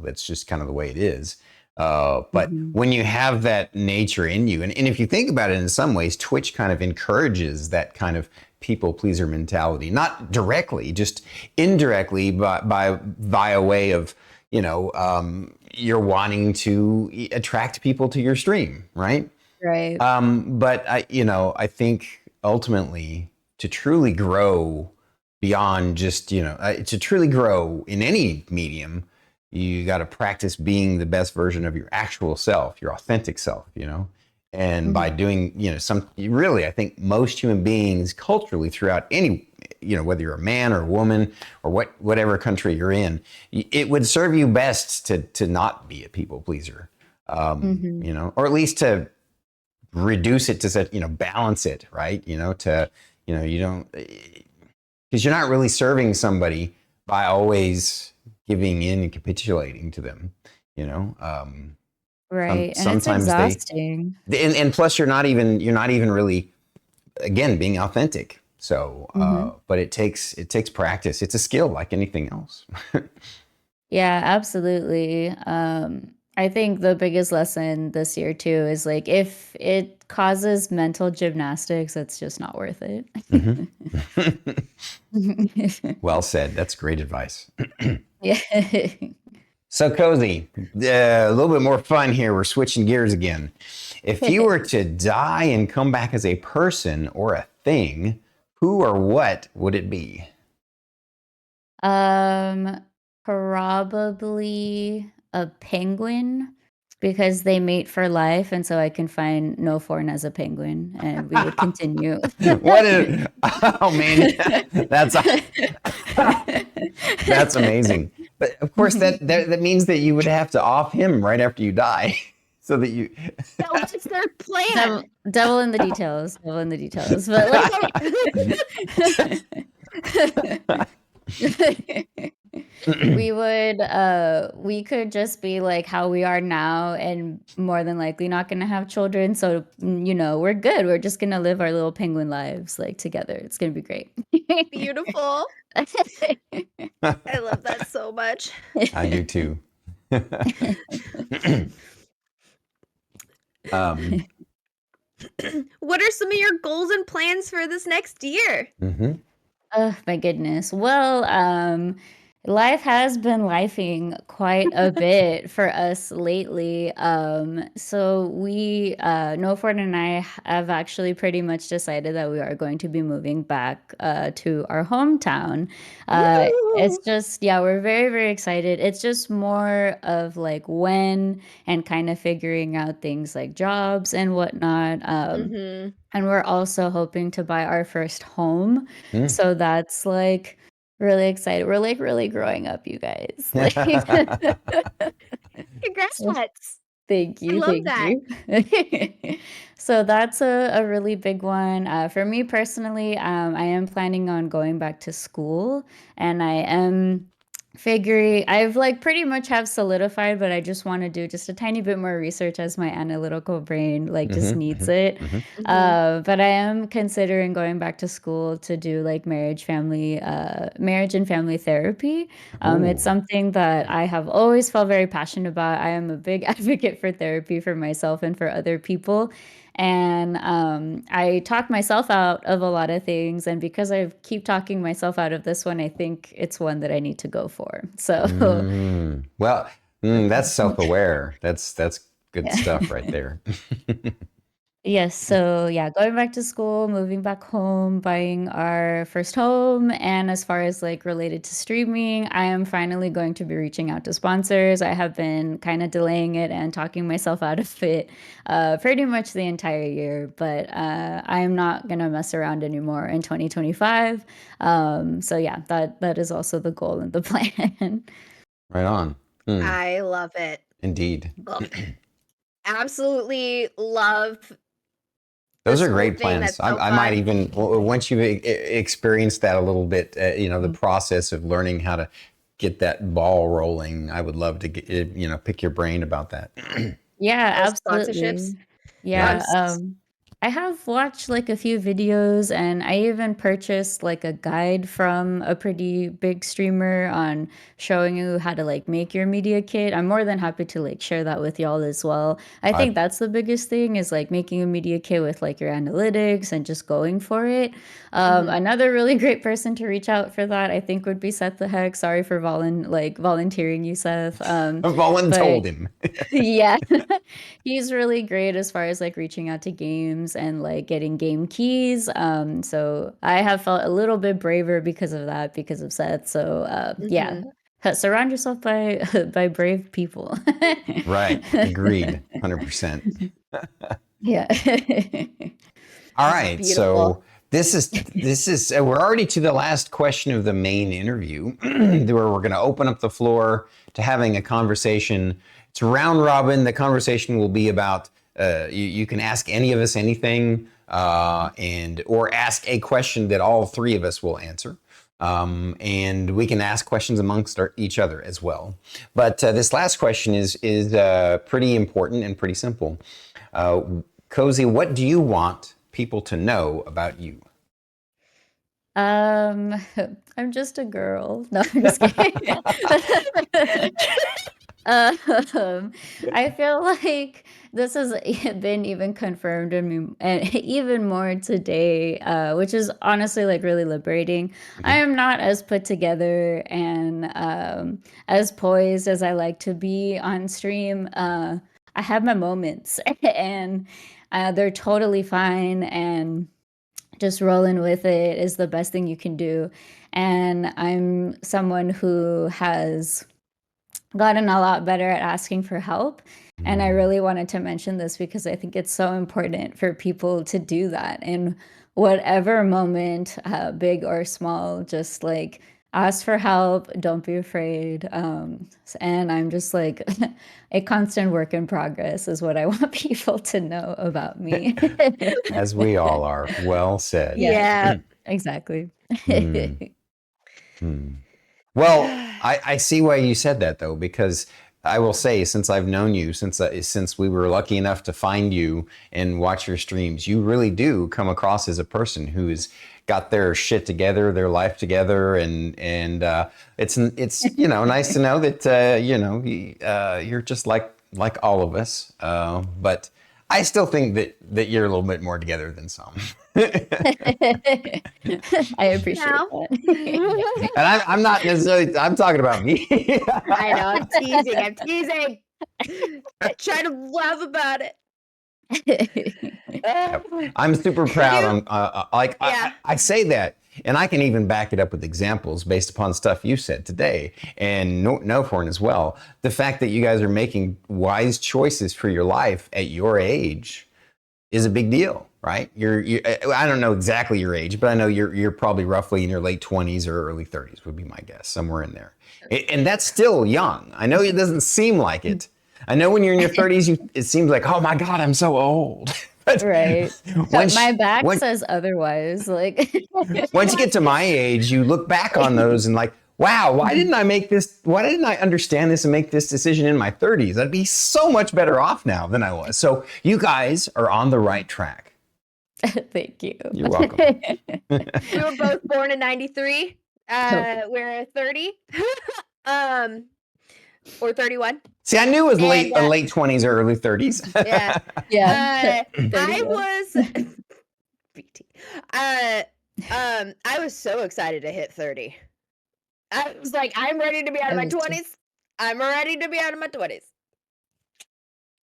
that's just kind of the way it is. But mhm. when you have that nature in you, and if you think about it in some ways, Twitch kind of encourages that kind of people pleaser mentality, not directly, just indirectly by via way of, you're wanting to attract people to your stream, right? Right. But I think ultimately to truly grow beyond just, to truly grow in any medium, you got to practice being the best version of your actual self, your authentic self, And by Mhm. doing, really, I think most human beings culturally throughout any, whether you're a man or a woman or whatever country you're in, it would serve you best to not be a people pleaser. Mhm. Or at least to reduce it to set, balance it, right? You don't, because you're not really serving somebody by always giving in and capitulating to them, you know. Right. And it's Sometimes exhausting. and plus you're not even really again being authentic. So, Mhm. but it takes practice. It's a skill like anything else. Yeah, absolutely. I think the biggest lesson this year too is like if it causes mental gymnastics, it's just not worth it. Mhm. Well said. That's great advice. Yeah. So Cozy, a little bit more fun here. We're switching gears again. If you were to die and come back as a person or a thing, who or what would it be? Um, Probably a penguin because they mate for life, and so I can find no forn as a penguin, and we would continue. What is? Oh man, that's that's amazing. But of course, that means that you would have to off him right after you die, so that you. That was their Devil plan. devil in the details, devil in the details, but, like we could just be like how we are now and more than likely not gonna have children. So, we're good. We're just gonna live our little penguin lives like together. It's gonna be great. Beautiful. I love that so much. I do too. What are some of your goals and plans for this next year? Oh my goodness. Well, life has been lifing quite a bit for us lately. So Noford and I have actually pretty much decided that we are going to be moving back to our hometown. It's Woo! just, yeah, we're very, very excited. It's just more of like when and kind of figuring out things like jobs and whatnot. Mhm. And we're also hoping to buy our first home. Mm. So that's like really excited. We're like really growing up, you guys. Like Congrats. thank I you, love thank that. you. So that's a really big one. For me personally, I am planning on going back to school, and I am figuring I've like pretty much have solidified, but I just want to do just a tiny bit more research as my analytical brain like just needs it. Mhm. But I am considering going back to school to do like marriage and family therapy. It's Ooh. something that I have always felt very passionate about. I am a big advocate for therapy for myself and for other people. And I talk myself out of a lot of things. And because I keep talking myself out of this one, I think it's one that I need to go for. So, Well, that's self-aware. That's good yeah. stuff right there. Yes, so yeah, going back to school, moving back home, buying our first home, and as far as like related to streaming, I am finally going to be reaching out to sponsors. I have been kind of delaying it and talking myself out of it pretty much the entire year, but I am not gonna mess around anymore in 2025. So yeah, that is also the goal and the plan. Right on. I love it. Indeed. Ugh. Absolutely love Those this are whole great thing. plans. That's so I might fun. even, once you experience that a little bit, the process of learning how to get that ball rolling, I would love to pick your brain about that. Yeah, Those sponsorships. absolutely. Yeah. Yeah, I have watched like a few videos and I even purchased like a guide from a pretty big streamer on showing you how to like make your media kit. I'm more than happy to like share that with y'all as well. I I think that's the biggest thing is like making a media kit with like your analytics and just going for it. Mhm. Another really great person to reach out for that I think would be Seth the Heck. Sorry for volunteering you, Seth. But voluntold him. yeah, he's really great as far as like reaching out to games and like getting game keys. So I have felt a little bit braver because of that, because of Seth. So yeah, Mhm. surround yourself by by brave people. Right. Agreed. 100%. Yeah. All right. Beautiful. So this is we're already to the last question of the main interview, where we're going to open up the floor to having a conversation. It's round robin. The conversation will be about you can ask any of us anything, or ask a question that all three of us will answer. And we can ask questions amongst each other as well. But this last question is pretty important and pretty simple. Cozy, what do you want people to know about you? Um, I'm just a girl. No, I'm just kidding. Um, I feel like this has been even confirmed in me, and even more today, which is honestly like really liberating. I am not as put together and as poised as I like to be on stream. I have my moments, and they're totally fine, and just rolling with it is the best thing you can do. And I'm someone who has gotten a lot better at asking for help. And I really wanted to mention this because I think it's so important for people to do that in whatever moment, big or small, just like ask for help. Don't be afraid. And I'm just like a constant work in progress, is what I want people to know about me. As we all are. Well said. Yeah, Yeah. exactly. Hmm. Hmm. Well, I see why you said that though, because I will say, since I've known you, since we were lucky enough to find you and watch your streams, you really do come across as a person who's got their shit together, their life together, and it's nice to know that you're just like all of us, but I still think that you're a little bit more together than some. I appreciate No. that. And I'm not necessarily, I'm talking about me. I know, I'm teasing. Try to laugh about it. I'm super proud. Yeah. I say that, and I can even back it up with examples based upon stuff you said today, and no porn as well. The fact that you guys are making wise choices for your life at your age is a big deal, right? I don't know exactly your age, but I know you're probably roughly in your late 20s or early 30s would be my guess, somewhere in there. And that's still young. I know it doesn't seem like it. I know when you're in your 30s, it seems like, oh my God, I'm so old. But Right. once, My back once, says otherwise. Like, once you get to my age, you look back on those and like, wow, why didn't I make this? Why didn't I understand this and make this decision in my 30s? I'd be so much better off now than I was. So you guys are on the right track. thank you. You're welcome. We were both born in 93. We're 30. Or 31. See, I knew it was late 20s or early 30s. Yeah. Yeah. I was BT. I was so excited to hit 30. I was like, I'm ready to be out of my 20s. I'm ready to be out of my 20s.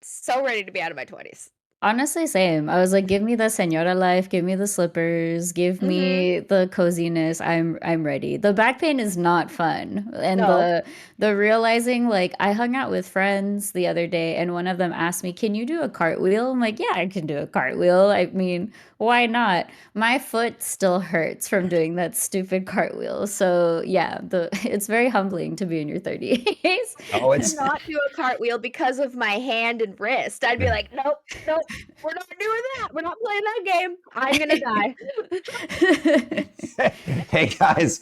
So ready to be out of my 20s. Honestly, same. I was like, give me the senora life, give me the slippers, give me the coziness. I'm ready. The back pain is not fun. And No. the realizing, like, I hung out with friends the other day and one of them asked me, can you do a cartwheel? I'm like, yeah, I can do a cartwheel. I mean, why not? My foot still hurts from doing that stupid cartwheel. So yeah, it's very humbling to be in your 30s. Oh, I not do a cartwheel because of my hand and wrist. I'd be like, nope, we're not doing that. We're not playing that game. I'm gonna die. Hey guys,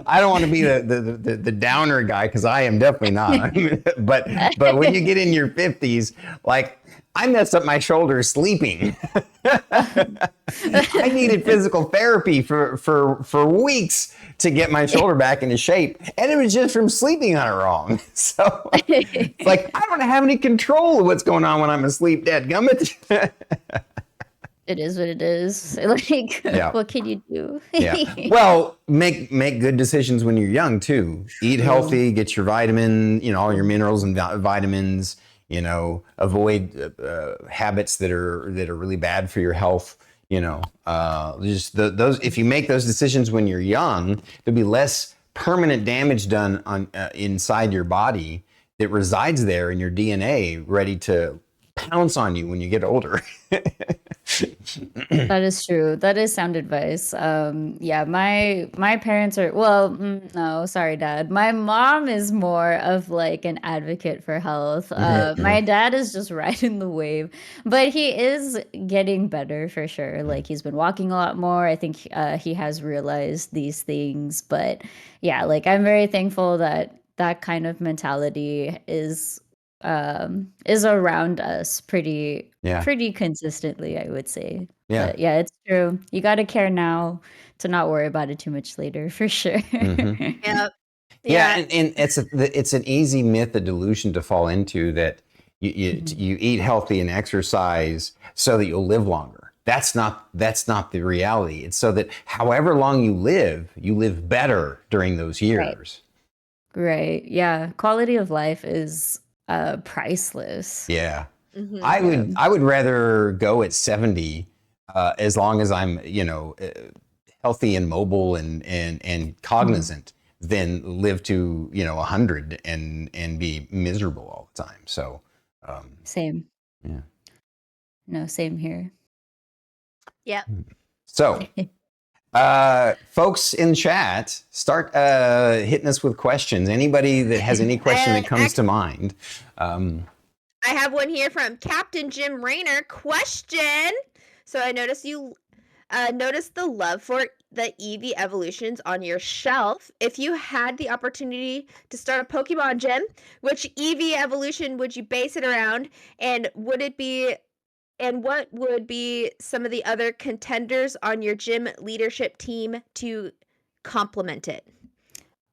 I don't want to be the downer guy because I am definitely not. but when you get in your 50s, like I messed up my shoulder sleeping. I needed physical therapy for weeks to get my shoulder back into shape, and it was just from sleeping on it wrong. So it's like I don't have any control of what's going on when I'm asleep. Dadgummit. It is what it is. Like, what can you do? Yeah. Well, make good decisions when you're young too. Eat healthy, get your vitamin, all your minerals and vitamins. Avoid habits that are really bad for your health. Just those. If you make those decisions when you're young, there'll be less permanent damage done on inside your body that resides there in your DNA, ready to pounce on you when you get older. That is true. That is sound advice. Yeah, my parents are, well, no, sorry, Dad. My mom is more of like an advocate for health. My dad is just riding the wave, but he is getting better for sure. Like he's been walking a lot more. I think he has realized these things. But yeah, like I'm very thankful that that kind of mentality is around us pretty consistently, I would say. Yeah. But yeah, it's true. You got to care now to not worry about it too much later, for sure. Yep. Yeah, and it's an easy myth, a delusion to fall into that you eat healthy and exercise so that you'll live longer. That's not the reality. It's so that however long you live better during those years. Right. Yeah. Quality of life is priceless. Yeah. I would rather go at 70 as long as I'm healthy and mobile and cognizant than live to 100 and be miserable all the time. So Same. Yeah. No, same here. Yeah. So folks in chat, start hitting us with questions. Anybody that has any question that comes to mind. I have one here from Captain Jim Rayner. Question. So I noticed you noticed the love for the Eevee evolutions on your shelf. If you had the opportunity to start a Pokemon gym, which Eevee evolution would you base it around? And what would be some of the other contenders on your gym leadership team to complement it?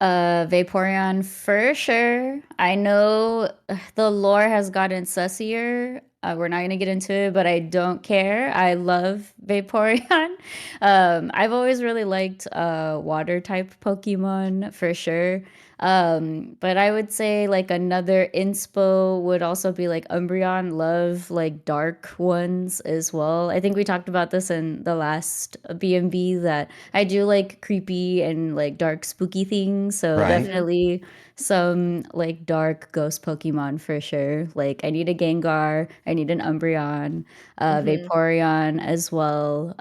Vaporeon for sure. I know the lore has gotten sussier. We're not gonna get into it, but I don't care. I love Vaporeon. I've always really liked water type Pokemon for sure. But I would say like another inspo would also be like Umbreon. Love like dark ones as well. I think we talked about this in the last B&B that I do like creepy and like dark spooky things. So Right. definitely some like dark ghost Pokemon for sure. Like I need a Gengar, I need an Umbreon, Vaporeon as well.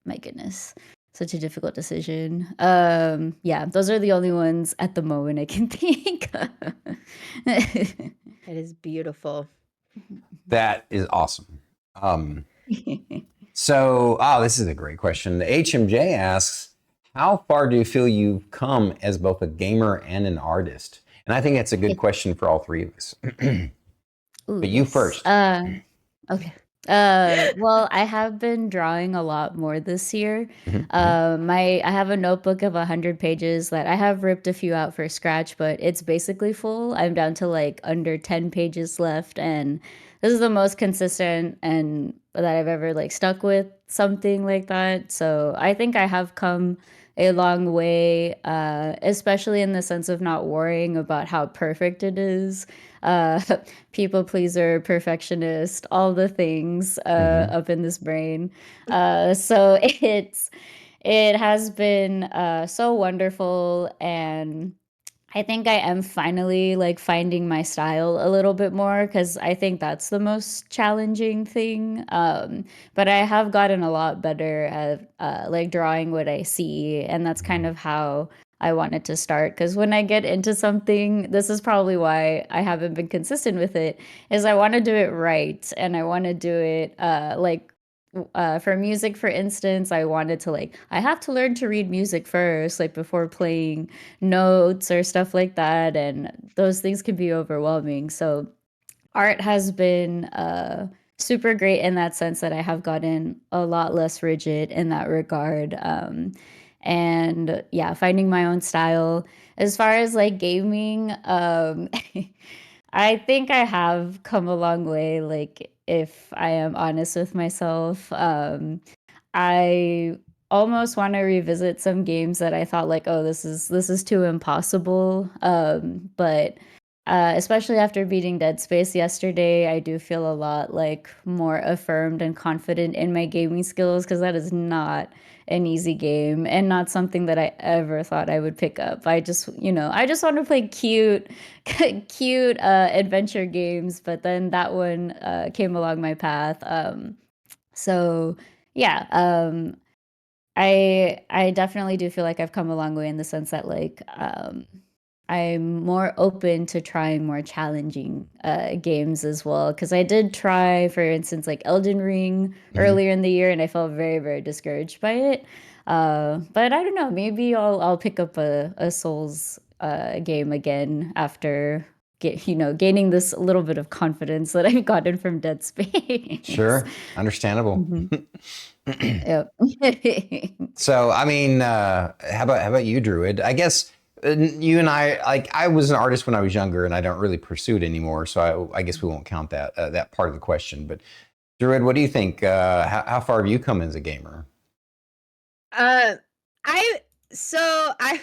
My goodness. Such a difficult decision. Yeah, those are the only ones at the moment I can think. It is beautiful. That is awesome. So, this is a great question. The HMJ asks, how far do you feel you've come as both a gamer and an artist? And I think that's a good question for all three of us. Ooh, But you yes. first. Okay. Well, I have been drawing a lot more this year. I have a notebook of 100 pages that I have ripped a few out for scratch, but it's basically full. I'm down to like under 10 pages left, and this is the most consistent and that I've ever like stuck with something like that. So I think I have come a long way, especially in the sense of not worrying about how perfect it is. Uh, People pleaser, perfectionist, all the things up in this brain. So it has been so wonderful, and I think I am finally like finding my style a little bit more because I think that's the most challenging thing. But I have gotten a lot better at like drawing what I see, and that's kind of how I wanted to start. Because when I get into something, this is probably why I haven't been consistent with it, is I want to do it right, and I want to do it for music, for instance. I wanted to like I have to learn to read music first, like before playing notes or stuff like that, and those things can be overwhelming. So art has been super great in that sense that I have gotten a lot less rigid in that regard. And yeah, finding my own style. As far as like gaming, I think I have come a long way, like if I am honest with myself. I almost want to revisit some games that I thought like, oh, this is too impossible. But especially after beating Dead Space yesterday, I do feel a lot like more affirmed and confident in my gaming skills because that is not an easy game and not something that I ever thought I would pick up. I just want to play cute, cute adventure games, but then that one came along my path. So yeah, I definitely do feel like I've come a long way in the sense that like I'm more open to trying more challenging games as well. Because I did try, for instance, like Elden Ring earlier in the year, and I felt very, very discouraged by it. But I don't know, maybe I'll pick up a Souls game again after gaining this little bit of confidence that I've gotten from Dead Space. Sure, understandable. Mhm. Yep. So, I mean, how about you, Druid? I guess you and I, like, I was an artist when I was younger, and I don't really pursue it anymore. So, I guess we won't count that part of the question. But Druid, what do you think? How far have you come as a gamer? I so I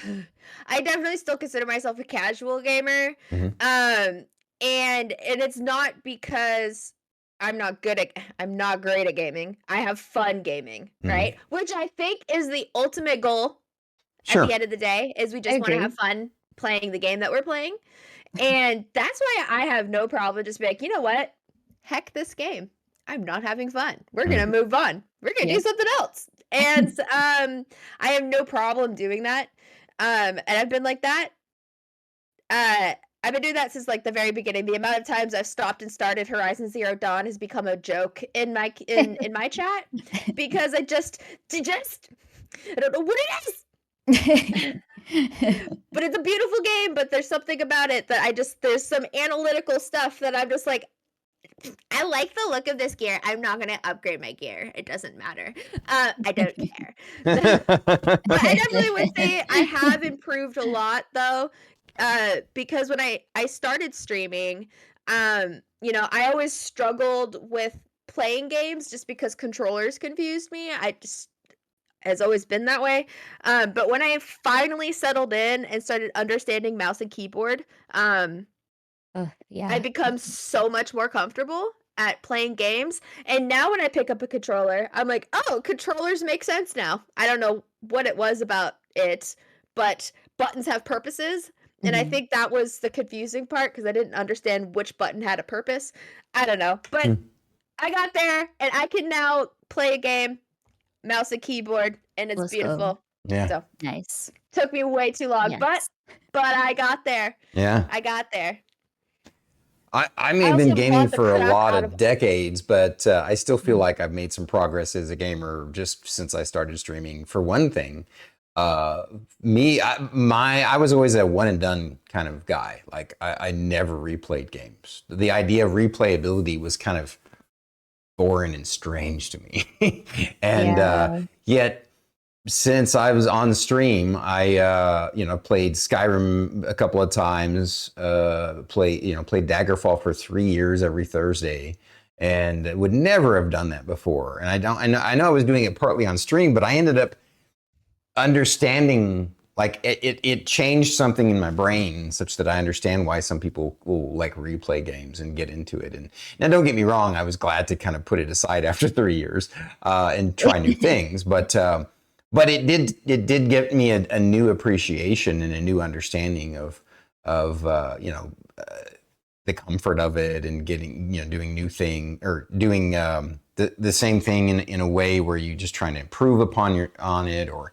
definitely still consider myself a casual gamer. Mhm. And it's not because I'm not great at gaming. I have fun gaming, right? Which I think is the ultimate goal at Sure. the end of the day, is we I just want to agree. have fun playing the game that we're playing. And that's why I have no problem just be like, you know what? Heck this game. I'm not having fun. We're gonna move on. We're gonna do Yep. something else. And I have no problem doing that. And I've been like that. Uh I've been doing that since like the very beginning. The amount of times I've stopped and started Horizon Zero Dawn has become a joke in my chat because I don't know what it is. But it's a beautiful game, but there's something about it that there's some analytical stuff that I'm just like, I like the look of this gear. I'm not going to upgrade my gear. It doesn't matter. I don't care. But I definitely would say I have improved a lot though. Because when I started streaming, you know, I always struggled with playing games just because controllers confused me. Has always been that way. But when I finally settled in and started understanding mouse and keyboard, I Yeah. become so much more comfortable at playing games. And now when I pick up a controller, I'm like, oh, controllers make sense now. I don't know what it was about it, but buttons have purposes. And I Mhm. think that was the confusing part because I didn't understand which button had a purpose. I don't know. But Hmm. I got there and I can now play a game, mouse and keyboard, and it's Let's go. beautiful. Yeah. So Nice. took me way too long, Yes. but I got there. Yeah. I got there. I may have also been gaming mod the for a crap lot out of of- decades, but I still feel Mhm. like I've made some progress as a gamer just since I started streaming. For one thing, I was always a one and done kind of guy. Like I never replayed games. The idea of replayability was kind of foreign and strange to me. And Yeah. yet since I was on stream, I played Skyrim a couple of times. Played Daggerfall for 3 years every Thursday, and would never have done that before. And I know I was doing it partly on stream, but I ended up understanding, like, it changed something in my brain such that I understand why some people will like replay games and get into it. And now, don't get me wrong, I was glad to kind of put it aside after 3 years and try new things, but it did give me a new appreciation and a new understanding of the comfort of it, and getting, doing new thing, or doing the same thing in a way where you just trying to improve on it, or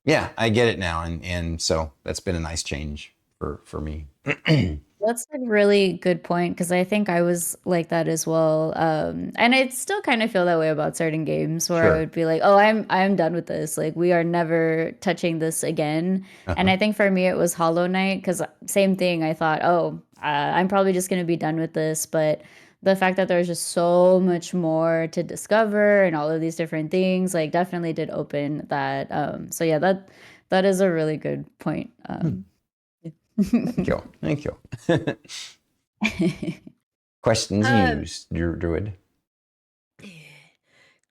yeah, I get it now, and so that's been a nice change for me. That's a really good point because I think I was like that as well. And I still kind of feel that way about certain games where I Sure. would be like, "Oh, I'm done with this. Like, we are never touching this again." And Uh-huh. I think for me it was Hollow Knight because same thing. I thought, "Oh, I'm probably just gonna be done with this," but the fact that there's just so much more to discover and all of these different things, like, definitely did open that. So yeah, that is a really good point. Thank you. Thank you. Questions Um, used, Druid.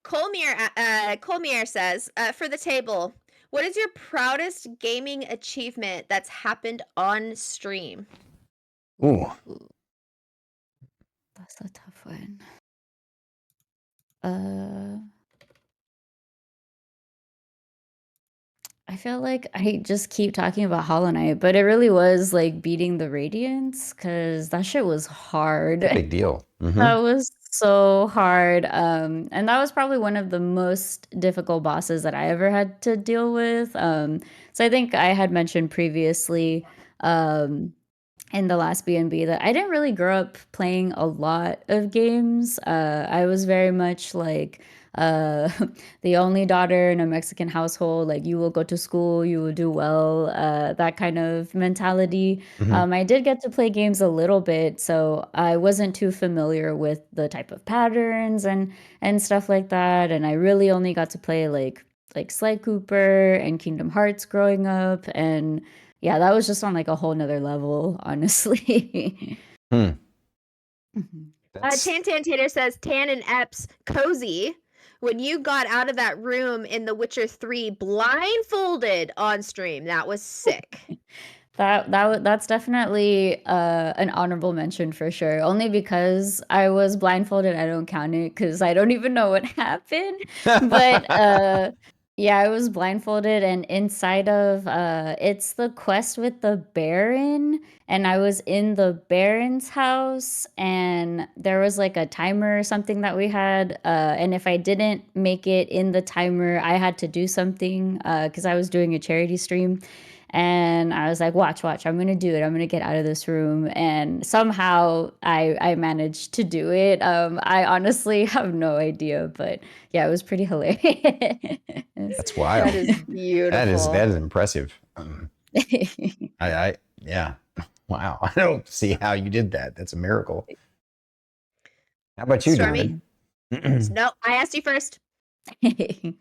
Colmier says, for the table, what is your proudest gaming achievement that's happened on stream? Ooh. Ooh, that's a tough one. Uh, I feel like I just keep talking about Hollow Knight, but it really was like beating the Radiance because that shit was hard. Big deal. That was so hard. And that was probably one of the most difficult bosses that I ever had to deal with. So I think I had mentioned previously, um, in the last B&B that I didn't really grow up playing a lot of games. I was very much like uh, the only daughter in a Mexican household. Like, you will go to school, you will do well, that kind of mentality. Mhm. I did get to play games a little bit, so I wasn't too familiar with the type of patterns and stuff like that. And I really only got to play like Sly Cooper and Kingdom Hearts growing up, and yeah, that was just on like a whole nother level, honestly. Hmm. Mhm. That's Tan Tater says, Tan and Epps, Cozy, when you got out of that room in The Witcher 3 blindfolded on stream, that was sick. That's definitely an honorable mention for sure. Only because I was blindfolded, I don't count it because I don't even know what happened. But yeah, I was blindfolded, and inside of it's the quest with the Baron, and I was in the Baron's house, and there was like a timer or something that we had, and if I didn't make it in the timer, I had to do something because I was doing a charity stream. And I was like, watch, I'm gonna do it. I'm gonna get out of this room. And somehow I managed to do it. I honestly have no idea, but yeah, it was pretty hilarious. That's wild. That is beautiful. That is impressive. Yeah. Wow. I don't see how you did that. That's a miracle. How about you, Stormy? David? No, I asked you first. I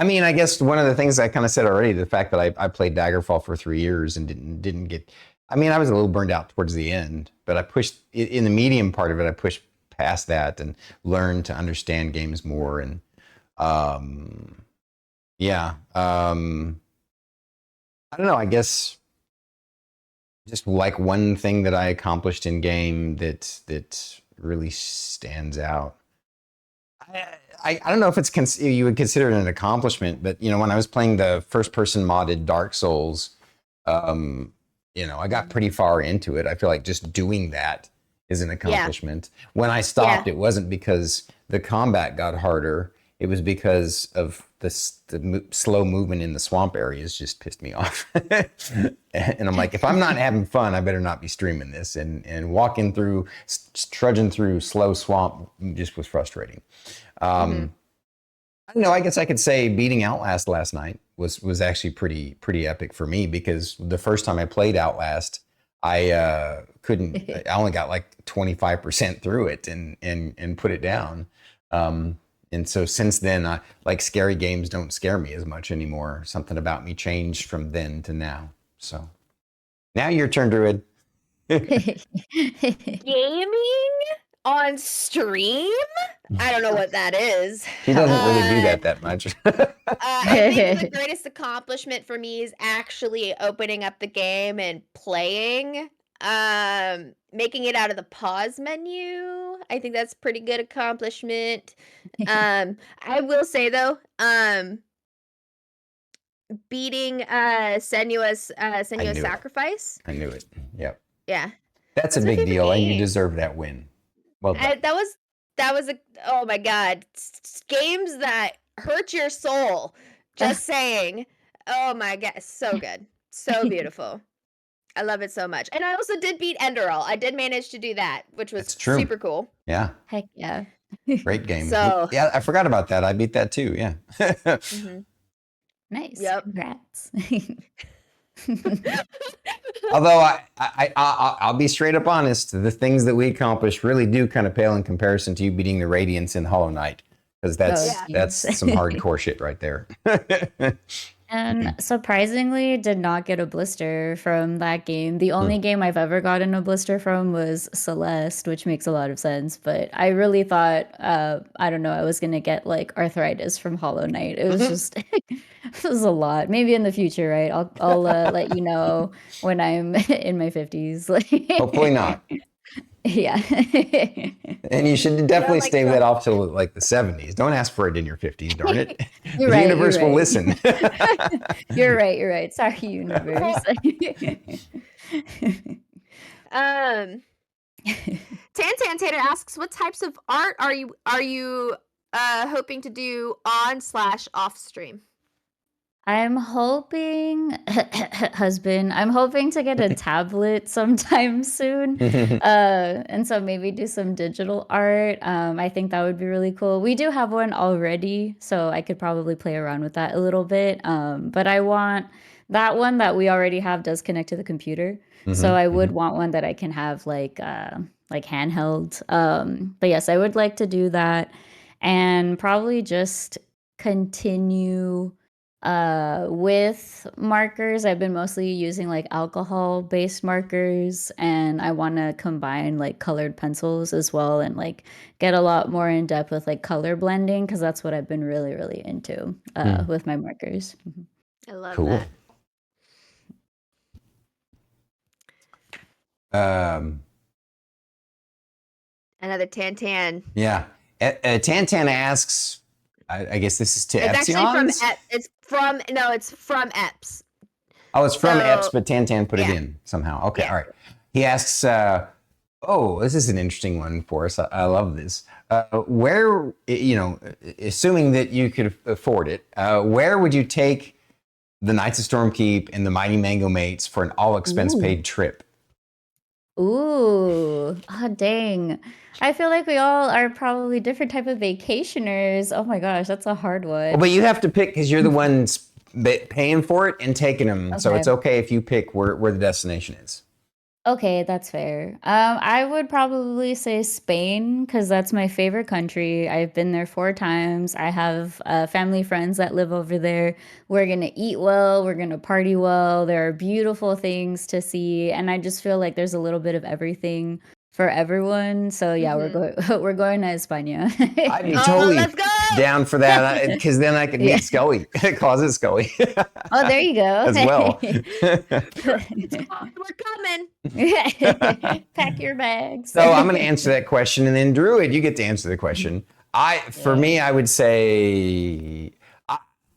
mean, I guess one of the things I kind of said already, the fact that I played Daggerfall for 3 years and didn't get. I mean, I was a little burned out towards the end, but I pushed in the medium part of it. I pushed past that and learned to understand games more. And yeah, I don't know. I guess just like one thing that I accomplished in game that really stands out. I don't know if you would consider it an accomplishment, but when I was playing the first person modded Dark Souls, I got pretty far into it. I feel like just doing that is an accomplishment. Yeah. When I stopped, it wasn't because the combat got harder. It was because of the slow movement in the swamp areas just pissed me off. And I'm like, if I'm not having fun, I better not be streaming this. And walking through, trudging through slow swamp just was frustrating. I don't know. I guess I could say beating Outlast last night was actually pretty epic for me, because the first time I played Outlast, I couldn't. I only got like 25% through it and put it down. And so since then, like scary games don't scare me as much anymore. Something about me changed from then to now. So now your turn, Druid. Gaming on stream? I don't know what that is. He doesn't really do that much. I think the greatest accomplishment for me is actually opening up the game and playing. Making it out of the pause menu. I think that's pretty good accomplishment. I will say though, beating Senua's Sacrifice. I knew it. Yep. Yeah. That's a big deal, and you deserve that win. Well done. That was oh my god. Games that hurt your soul. Just saying. Oh my god, so good. So beautiful. I love it so much. And I also did beat Enderal. I did manage to do that, which was super cool. Yeah. Heck yeah. Great game. So yeah, I forgot about that. I beat that too. Yeah. Nice. Yep. Congrats. Although I'll be straight up honest, the things that we accomplished really do kind of pale in comparison to you beating the Radiance in Hollow Knight, because that's some hardcore shit right there. And surprisingly, did not get a blister from that game. The only game I've ever gotten a blister from was Celeste, which makes a lot of sense. But I really thought, I don't know, I was going to get like arthritis from Hollow Knight. It was just, it was a lot. Maybe in the future, right? I'll let you know when I'm in my 50s. Hopefully not. Yeah. And you should definitely stave that off till like the 70s. Don't ask for it in your 50s, darn it. The universe will listen. You're right. Sorry, universe. Tan Tater asks, what types of art are you hoping to do on/off stream? I'm hoping, I'm hoping to get a tablet sometime soon. And so maybe do some digital art. I think that would be really cool. We do have one already, so I could probably play around with that a little bit. But I want that one that we already have does connect to the computer. So I would want one that I can have like handheld. But yes, I would like to do that, and probably just continue with markers. I've been mostly using like alcohol based markers, and I want to combine like colored pencils as well, and like get a lot more in depth with like color blending, because that's what I've been really into with my markers. I love that. Another Tan. Yeah. Tan asks, I guess this is to It's Epsilons? Actually it's from Eps. Oh, it's from Eps, but Tan put it in somehow. Okay, all right. He asks, Oh, this is an interesting one for us. I love this. Where, assuming that you could afford it, where would you take the Knights of Stormkeep and the Mighty Mango Mates for an all expense paid trip? Ooh, oh dang. I feel like we all are probably different type of vacationers. Oh my gosh, that's a hard Well, one. but you have to pick because you're the ones paying for it and taking them. So it's okay if you pick where the destination is. Okay, that's fair. I would probably say Spain because that's my favorite country. I've been there 4 times. I have family friends that live over there. We're gonna eat well, we're gonna party well. There are beautiful things to see, and I just feel like there's a little bit of everything for everyone. So yeah, we're going we're going to España. I'd be Oh, totally let's go! down for that because then I could Yeah. meet Scully, Closet Scully, Oh, there you go. as well. We're coming. Pack your bags. So I'm going to answer that question, and then Druid, you get to answer the question. For me, I would say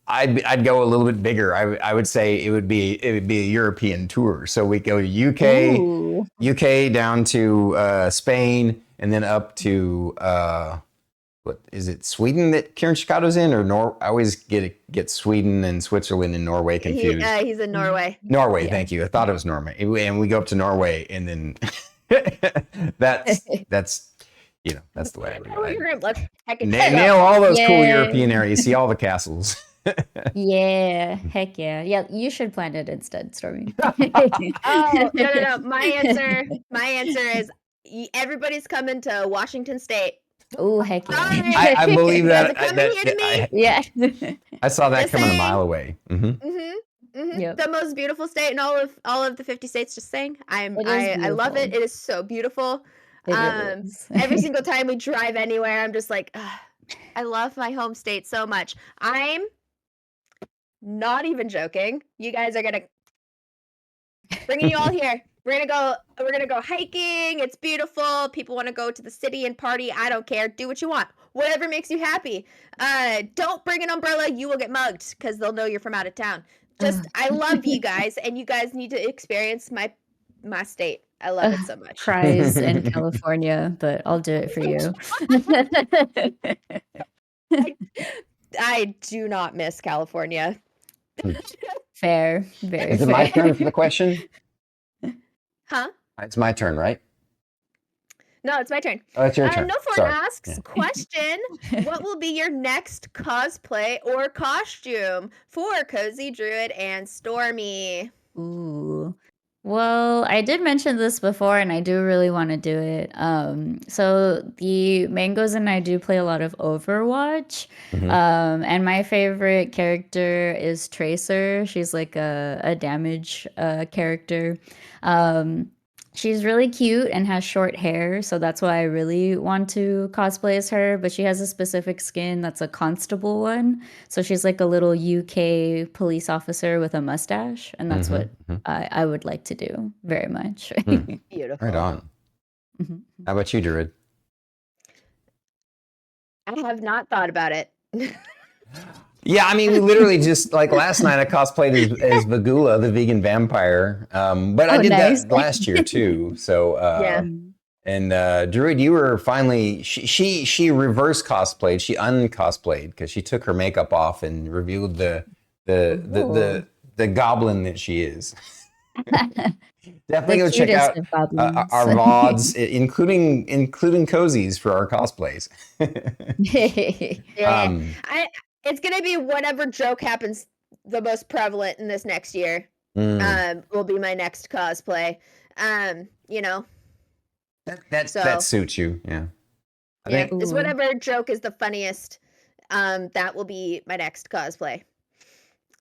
I'd go a little bit bigger. I would say it would be a European tour. So we go Ooh. UK down to Spain, and then up to what is it? Sweden that Kieran Chicado's in, or I always get Sweden and Switzerland and Norway confused. He's in Norway. Norway, thank you. I thought it was Norway, and we go up to Norway, and then that's that's the way I would Oh, go. you're gonna let's heck it Nail all those cool Yay. European areas. See all the castles. Yeah, heck yeah. Yeah, you should plan it instead, Stormy. Oh, no. My answer is everybody's coming to Washington State. Oh, heck yeah. Sorry. I believe You guys that. are coming here to me. Yeah. I saw that Just coming a saying. mile away. Yep. The most beautiful state in all of the 50 states. Just saying, I love it. beautiful. It is so beautiful. It really is. Every single time we drive anywhere, I'm just like, ugh, I love my home state so much. I'm not even joking. You guys are bringing you all here. We're gonna go hiking. It's beautiful. People want to go to the city and party. I don't care. Do what you want. Whatever makes you happy. Don't bring an umbrella. You will get mugged because they'll know you're from out of town. Just I love you guys, and you guys need to experience my state. I love it so much. Cries in California, but I'll do it for you. I do not miss California. Fair. Very Is it fair. my turn for the question? Huh? It's my turn, right? No, it's my turn. Oh, it's your turn. No Forn Sorry. asks, question, what will be your next cosplay or costume for Cozy, Druid, and Stormy? Ooh. Well, I did mention this before, and I do really want to do it. So the Mangoes and I do play a lot of Overwatch. And my favorite character is Tracer. She's like a damage character. She's really cute and has short hair, so that's why I really want to cosplay as her. But she has a specific skin that's a constable one. So she's like a little UK police officer with a mustache, and that's what I would like to do very much. Beautiful. Right on. Mhm. How about you, Druid? I have not thought about it. Yeah, I mean, we literally just like last night I cosplayed as Vagula, the vegan vampire. But I Oh, did nice. that last year too. So Yeah. And Druid, you were finally she reverse cosplayed. She uncosplayed because she took her makeup off and revealed the goblin that she is. Definitely go check out our VODs, including Cozy's for our cosplays. Yeah. It's gonna be whatever joke happens the most prevalent in this next year. Will be my next cosplay. You know. That suits you, yeah. I Yeah, think it's whatever joke is the funniest. That will be my next cosplay.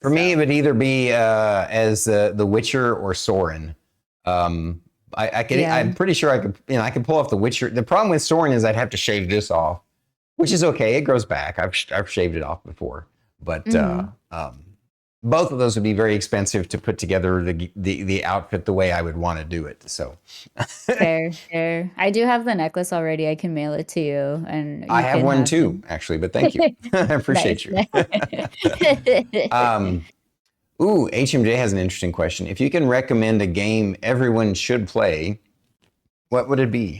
for me, it would either be as the Witcher or Soren. I could. Yeah. I'm pretty sure I could. I could pull off the Witcher. The problem with Soren is I'd have to shave this off, which is okay. It grows back. I've shaved it off before, but both of those would be very expensive to put together the outfit the way I would want to do it. So Fair. I do have the necklace already. I can mail it to you, and I you have can one have too, them. actually. But thank you. I appreciate Nice. you. HMJ has an interesting question. If you can recommend a game everyone should play, What would it be?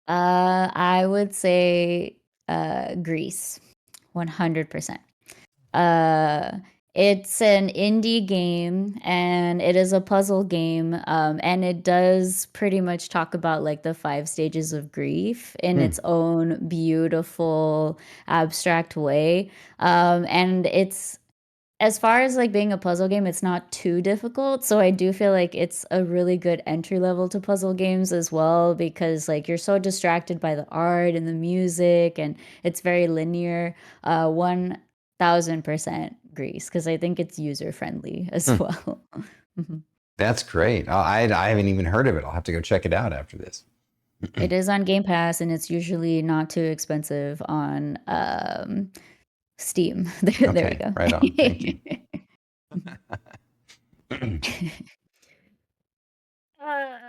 I would say Greece, 100%. Uh, it's an indie game and it is a puzzle game. And it does pretty much talk about like the 5 stages of grief in its own beautiful, abstract way. And it's as far as like being a puzzle game, it's not too difficult. So I do feel like it's a really good entry level to puzzle games as well because like you're so distracted by the art and the music and it's very linear. 1000% Greece because I think it's user friendly as well. Mhm. That's great. I haven't even heard of it. I'll have to go check it out after this. It is on Game Pass and it's usually not too expensive on Steam. There we Okay, go. right on. Thank you. I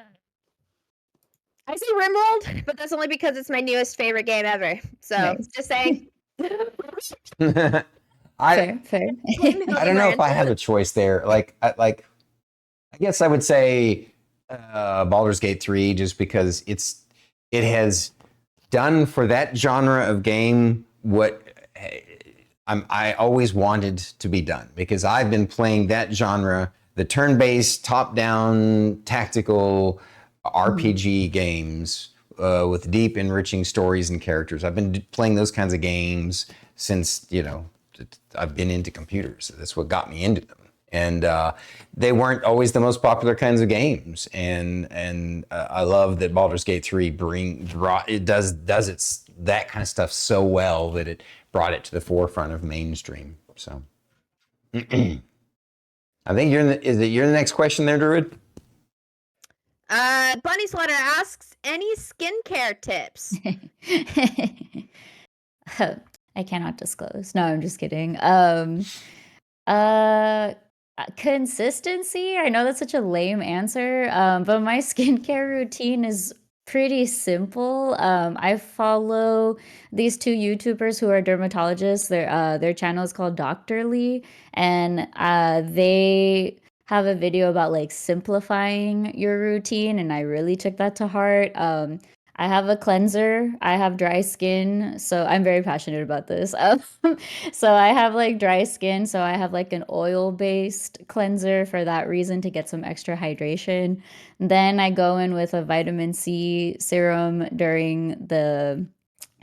say RimWorld, but that's only because it's my newest favorite game ever. So Nice. just saying. Fair. I don't know if I have a choice there. I guess I would say Baldur's Gate 3 just because it has done for that genre of game what I always wanted to be done because I've been playing that genre, the turn-based, top-down, tactical RPG games with deep, enriching stories and characters. I've been playing those kinds of games since, I've been into computers. That's what got me into them. And they weren't always the most popular kinds of games. And I love that Baldur's Gate 3 does that kind of stuff so well that it brought it to the forefront of mainstream. So I think you're the next question there, Druid? Bunny Sweater asks, any skincare tips? I cannot disclose. No, I'm just kidding. Consistency. I know that's such a lame answer, but my skincare routine is pretty simple. I follow these two YouTubers who are dermatologists. Their channel is called Dr. Lee, and they have a video about like simplifying your routine, and I really took that to heart. I have a cleanser. I have dry skin, so I'm very passionate about this. So I have like dry skin, so I have like an oil-based cleanser for that reason to get some extra hydration. Then I go in with a vitamin C serum during the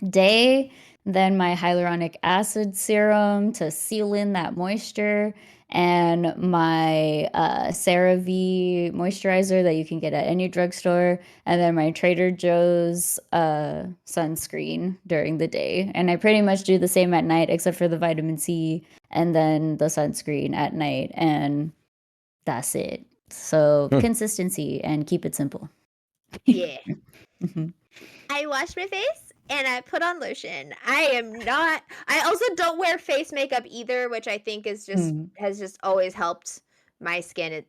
day, then my hyaluronic acid serum to seal in that moisture, and my CeraVe moisturizer that you can get at any drugstore, and then my Trader Joe's sunscreen during the day. And I pretty much do the same at night, except for the vitamin C and then the sunscreen at night, and that's it. So consistency and keep it simple. Yeah. Mhm. I wash my face and I put on lotion. I also don't wear face makeup either, which I think is has just always helped my skin.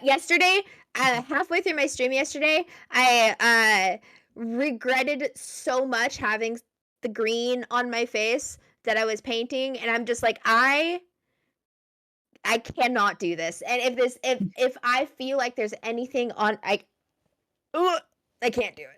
Yesterday, halfway through my stream yesterday, I regretted so much having the green on my face that I was painting, and I'm just like, I cannot do this. And if I feel like there's anything on, I can't do it.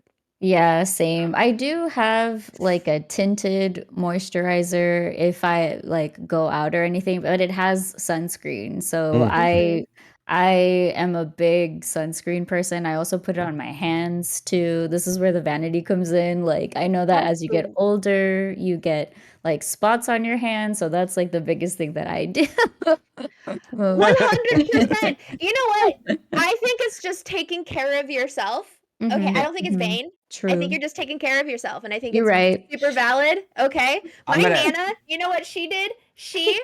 Yeah, same. I do have like a tinted moisturizer if I like go out or anything, but it has sunscreen. So I am a big sunscreen person. I also put it on my hands too. This is where the vanity comes in. Like I know that as you get older, you get like spots on your hands, so that's like the biggest thing that I do. 100%. You know what? I think it's just taking care of yourself. Okay, I don't think it's vain. I think you're just taking care of yourself, and I think You're it's right. super valid. Okay, my I'm gonna- Nana, you know what she did? She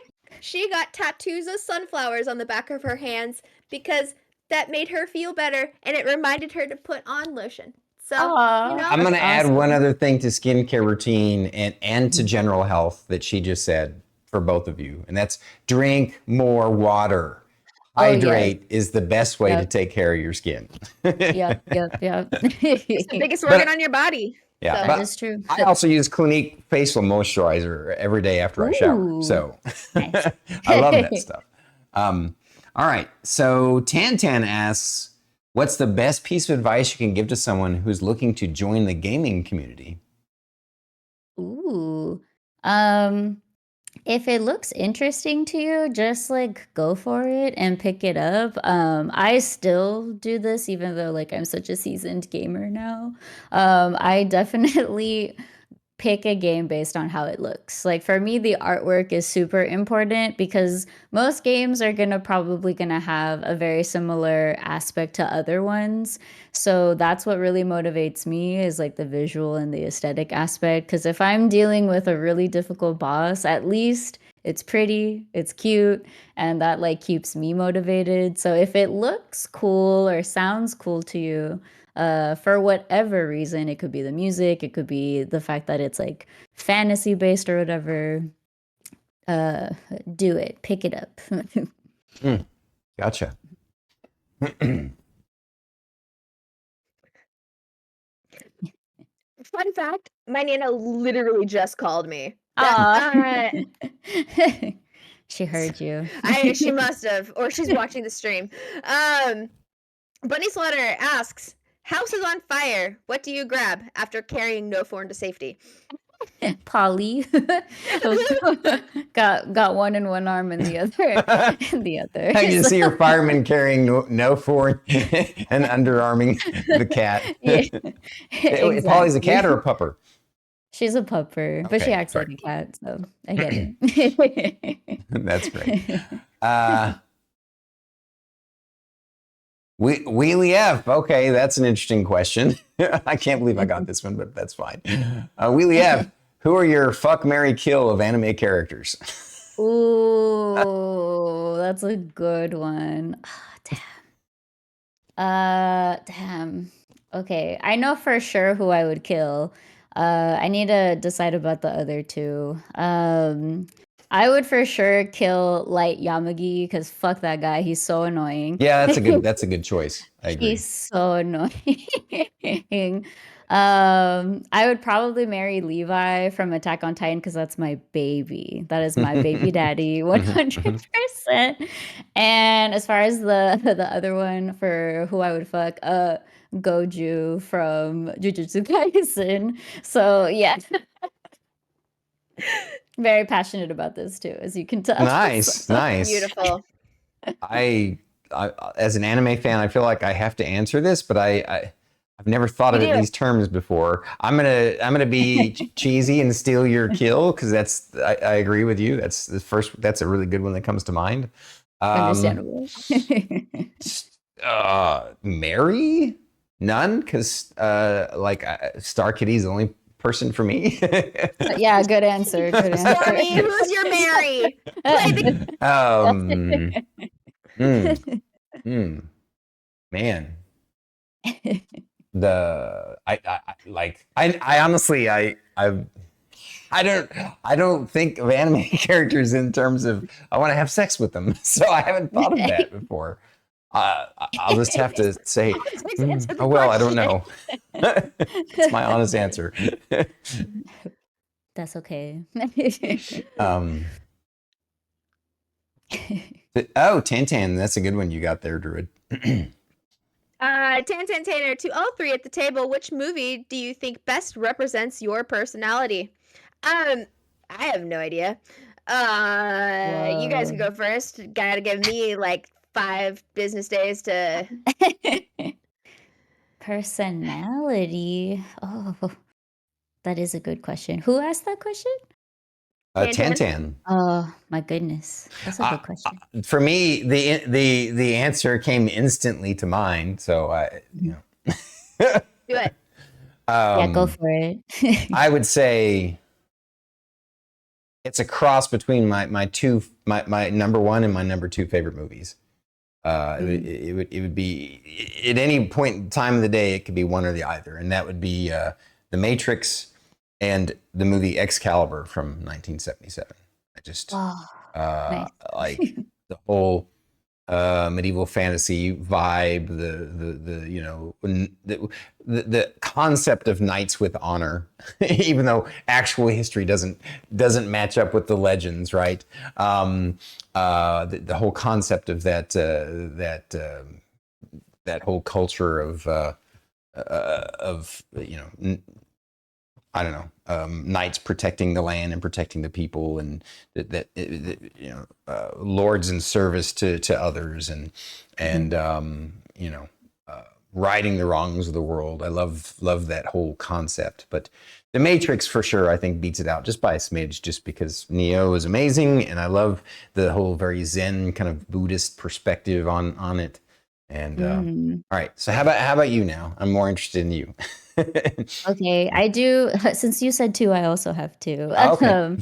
got tattoos of sunflowers on the back of her hands because that made her feel better, and it reminded her to put on lotion. So Aw. I'm going to add awesome. one other thing to skincare routine and to general health that she just said for both of you, and that's drink more water. Hydrate is the best way to take care of your skin. Yep. it's the biggest organ on your body. Yeah, So. but That is true. I also use Clinique facial moisturizer every day after I shower. Ooh. So Nice. I love that stuff. All right. So Tantan asks, What's the best piece of advice you can give to someone who's looking to join the gaming community? Ooh. Um, if it looks interesting to you, just like go for it and pick it up. I still do this even though like I'm such a seasoned gamer now. I definitely pick a game based on how it looks. Like for me, the artwork is super important because most games are probably gonna have a very similar aspect to other ones. So that's what really motivates me is like the visual and the aesthetic aspect. Because if I'm dealing with a really difficult boss, at least it's pretty, it's cute, and that like keeps me motivated. So if it looks cool or sounds cool to you, for whatever reason, it could be the music, it could be the fact that it's like fantasy based or whatever. Uh, do it, pick it up. Gotcha. Fun fact, my Nana literally just called me. Aw. She heard you. She must have, or she's watching the stream. Bunny Slaughter asks, house is on fire. What do you grab after carrying no phone to safety? Polly got one in one arm and the other in the other. I can see your fireman carrying no fork and underarming the cat. Yeah, Wait, Polly's a cat or a pupper? She's a pupper, but she Okay, acts sorry. like a cat, so I get it. That's great. Wheelie F. Okay, that's an interesting question. I can't believe I got this one, but that's fine. Wheelie F. Who are your fuck, marry, kill of anime characters? Ooh, that's a good one. Damn. Okay, I know for sure who I would kill. I need to decide about the other two. I would for sure kill Light Yamagi because fuck that guy. He's so annoying. Yeah, that's a good choice. I agree. He's so annoying. I would probably marry Levi from Attack on Titan because that's my baby. That is my baby daddy, 100%. And as far as the other one for who I would fuck, Goju from Jujutsu Kaisen. So yeah. Very passionate about this too, as you can tell. Nice, So, nice. Beautiful. I as an anime fan, I feel like I have to answer this, but I've never thought of You it in do. these terms before. I'm gonna be cheesy and steal your kill because I agree with you. That's the first. That's a really good one that comes to mind. Understandable. Mary? None, because Star Kitty's the only person for me. Yeah, good answer. Good answer. Stormy, who's your Mary? Play the Man, I honestly I don't think of anime characters in terms of I want to have sex with them, so I haven't thought of that before. I'll just have to say, oh well, I don't know. It's my honest answer. That's okay. Tantan, that's a good one you got there, Druid. Tan Tanner, to all three at the table, which movie do you think best represents your personality? I have no idea. You guys can go first. Gotta give me like 5 business days to. Personality. Oh, that is a good question. Who asked that question? Tantan. Oh my goodness, that's a good question. For me, the answer came instantly to mind. So Do it. Yeah, go for it. I would say it's a cross between my number one and my number two favorite movies. It would be at any point in time of the day, it could be one or the other, and that would be The Matrix and the movie Excalibur from 1977. I just Nice. like the whole medieval fantasy vibe, the concept of knights with honor, even though actual history doesn't match up with the legends, right? The whole concept of that that whole culture of I don't know, knights protecting the land and protecting the people, and lords in service to others, and righting the wrongs of the world. I love that whole concept. But The Matrix for sure, I think, beats it out just by a smidge, just because Neo is amazing, and I love the whole very Zen kind of Buddhist perspective on it. And all right, so how about you now? I'm more interested in you. Okay, I do. Since you said two, I also have two. Okay.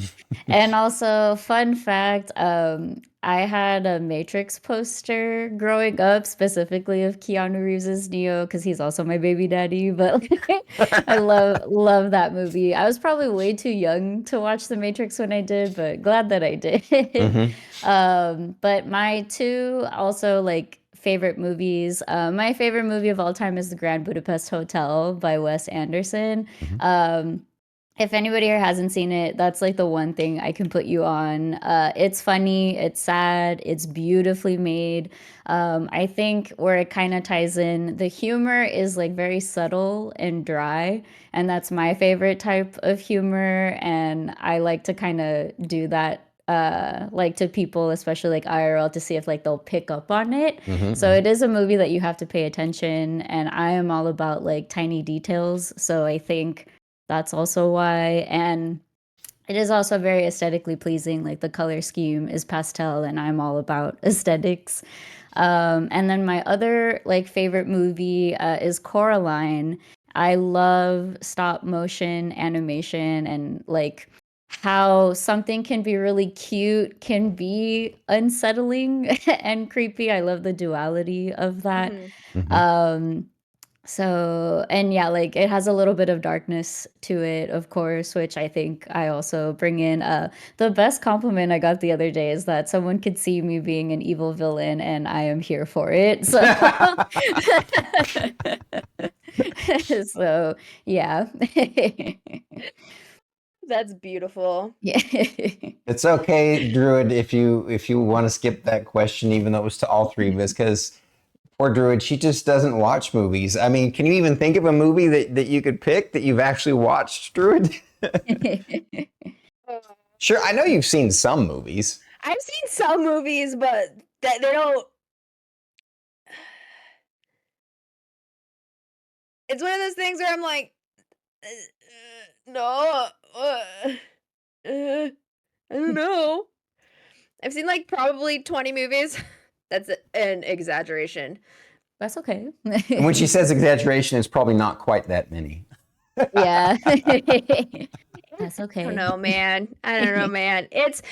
And also, fun fact, I had a Matrix poster growing up, specifically of Keanu Reeves's Neo, because he's also my baby daddy. But I love that movie. I was probably way too young to watch The Matrix when I did, but glad that I did. But my two also like favorite movies. My favorite movie of all time is The Grand Budapest Hotel by Wes Anderson. If anybody here hasn't seen it, that's like the one thing I can put you on. It's funny, it's sad, it's beautifully made. I think where it kind of ties in, the humor is like very subtle and dry, and that's my favorite type of humor. And I like to kind of do that like to people, especially like IRL, to see if like they'll pick up on it. So it is a movie that you have to pay attention, and I am all about like tiny details. So I think that's also why. And it is also very aesthetically pleasing. Like the color scheme is pastel, and I'm all about aesthetics. And then my other like favorite movie is Coraline. I love stop motion animation, and like how something can be really cute can be unsettling and creepy. I love the duality of that. Um, so, and yeah, like it has a little bit of darkness to it, of course, which I think I also bring in. The best compliment I got the other day is that someone could see me being an evil villain, and I am here for it. So, so yeah. That's beautiful. Yeah. It's okay, Druid, if you want to skip that question, even though it was to all three of us, because poor Druid, she just doesn't watch movies. I mean, can you even think of a movie that you could pick that you've actually watched, Druid? Sure, I know you've seen some movies. I've seen some movies, but they don't. It's one of those things where I'm like, no, I don't know. I've seen like probably 20 movies. That's an exaggeration. That's okay. And when she says exaggeration, it's probably not quite that many. Yeah. That's I okay. don't know, man. It's.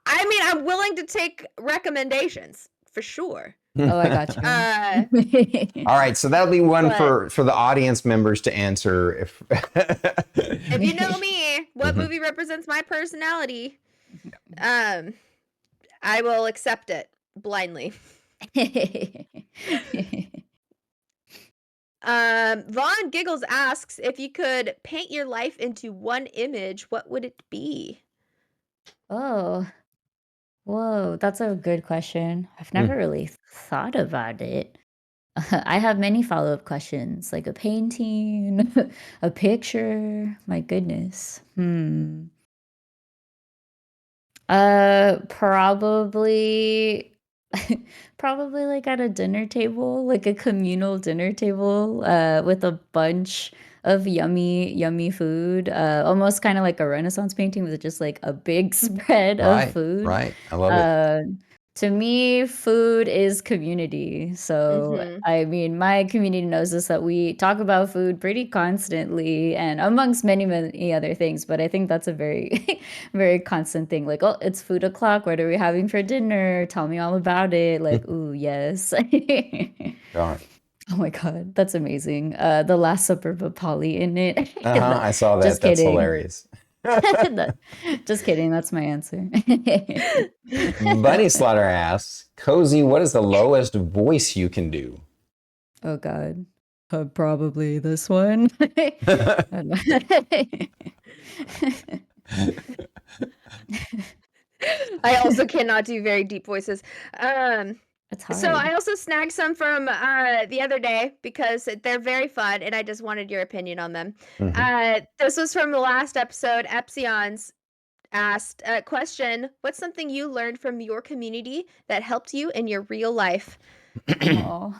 I mean, I'm willing to take recommendations for sure. Oh, I got you. All right, so that'll be one But- for the audience members to answer. If you know me, what movie represents my personality, I will accept it blindly. Vaughn Giggles asks, if you could paint your life into one image, what would it be? Oh, whoa, that's a good question. I've never really thought about it. I have many follow-up questions, like a painting, a picture. My goodness. Probably probably like at a dinner table, like a communal dinner table, with a bunch of yummy food. Almost kind of like a Renaissance painting with just like a big spread of food. Right. I love it. To me, food is community. So, I mean, my community knows this, that we talk about food pretty constantly and amongst many other things. But I think that's a very, very constant thing. Like, oh, it's food o'clock. What are we having for dinner? Tell me all about it. Like, ooh, yes. God. Oh my God, that's amazing. The Last Supper, but Polly in it. I saw that. Just That's kidding. hilarious. Just kidding. That's my answer. Bunny Slaughter asks, Cozy, what is the lowest voice you can do? Oh God. Probably this one. I also cannot do very deep voices. It's So hard. I also snagged some from the other day because they're very fun, and I just wanted your opinion on them. This was from the last episode. Epsilon's asked a question: "What's something you learned from your community that helped you in your real life?" Oh,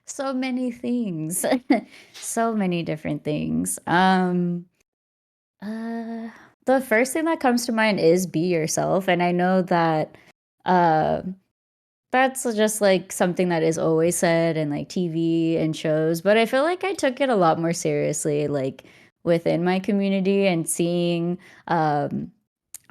so many things, so many different things. Uh, the first thing that comes to mind is be yourself, and I know that uh, that's just like something that is always said in like TV and shows, but I feel like I took it a lot more seriously, like within my community and seeing um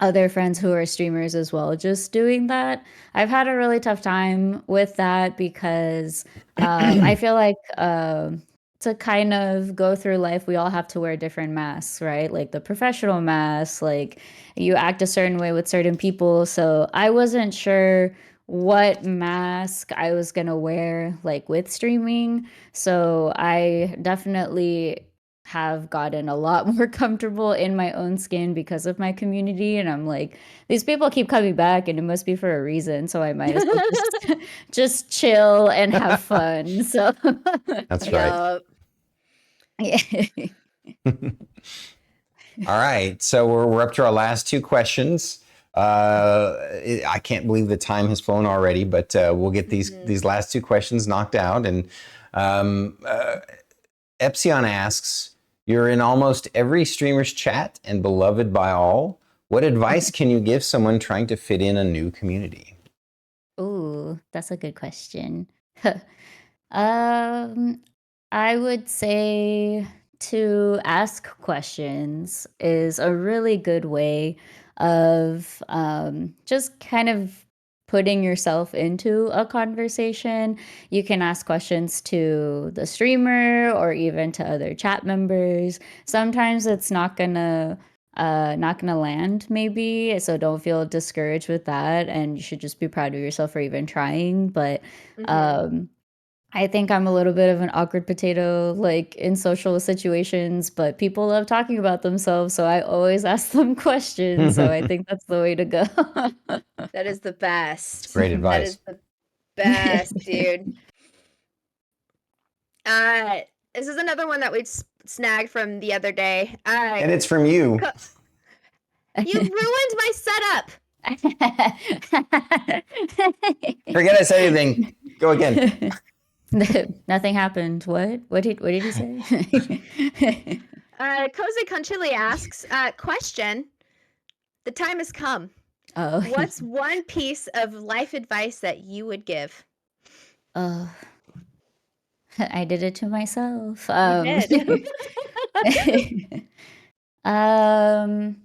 other friends who are streamers as well just doing that. I've had a really tough time with that because I feel like to kind of go through life, we all have to wear different masks, right? Like the professional mask, like you act a certain way with certain people. So I wasn't sure what mask I was gonna wear like with streaming. So I definitely have gotten a lot more comfortable in my own skin because of my community, and I'm like, these people keep coming back and it must be for a reason, so I might as well just just chill and have fun. So That's right. Yup. yeah. All right, so we're up to our last two questions. I can't believe the time has flown already, but we'll get these last two questions knocked out. And Epsilon asks, "You're in almost every streamer's chat and beloved by all. What advice can you give someone trying to fit in a new community?" Ooh, that's a good question. um I would say to ask questions is a really good way of just kind of putting yourself into a conversation. You can ask questions to the streamer or even to other chat members. Sometimes it's not gonna land maybe, so don't feel discouraged with that, and you should just be proud of yourself for even trying. But um I think I'm a little bit of an awkward potato, like in social situations, but people love talking about themselves, so I always ask them questions. So I think that's the way to go. That is the best. Great That is advice. the best, dude. Uh, this is another one that we snagged from the other day. And it's from you. You ruined my setup. Forget I said anything. Go again. Nothing happened. What did he say? CozyConChile asks, question: "The time has come. Oh. What's one piece of life advice that you would give?" Oh. I did it to myself. You did. Um,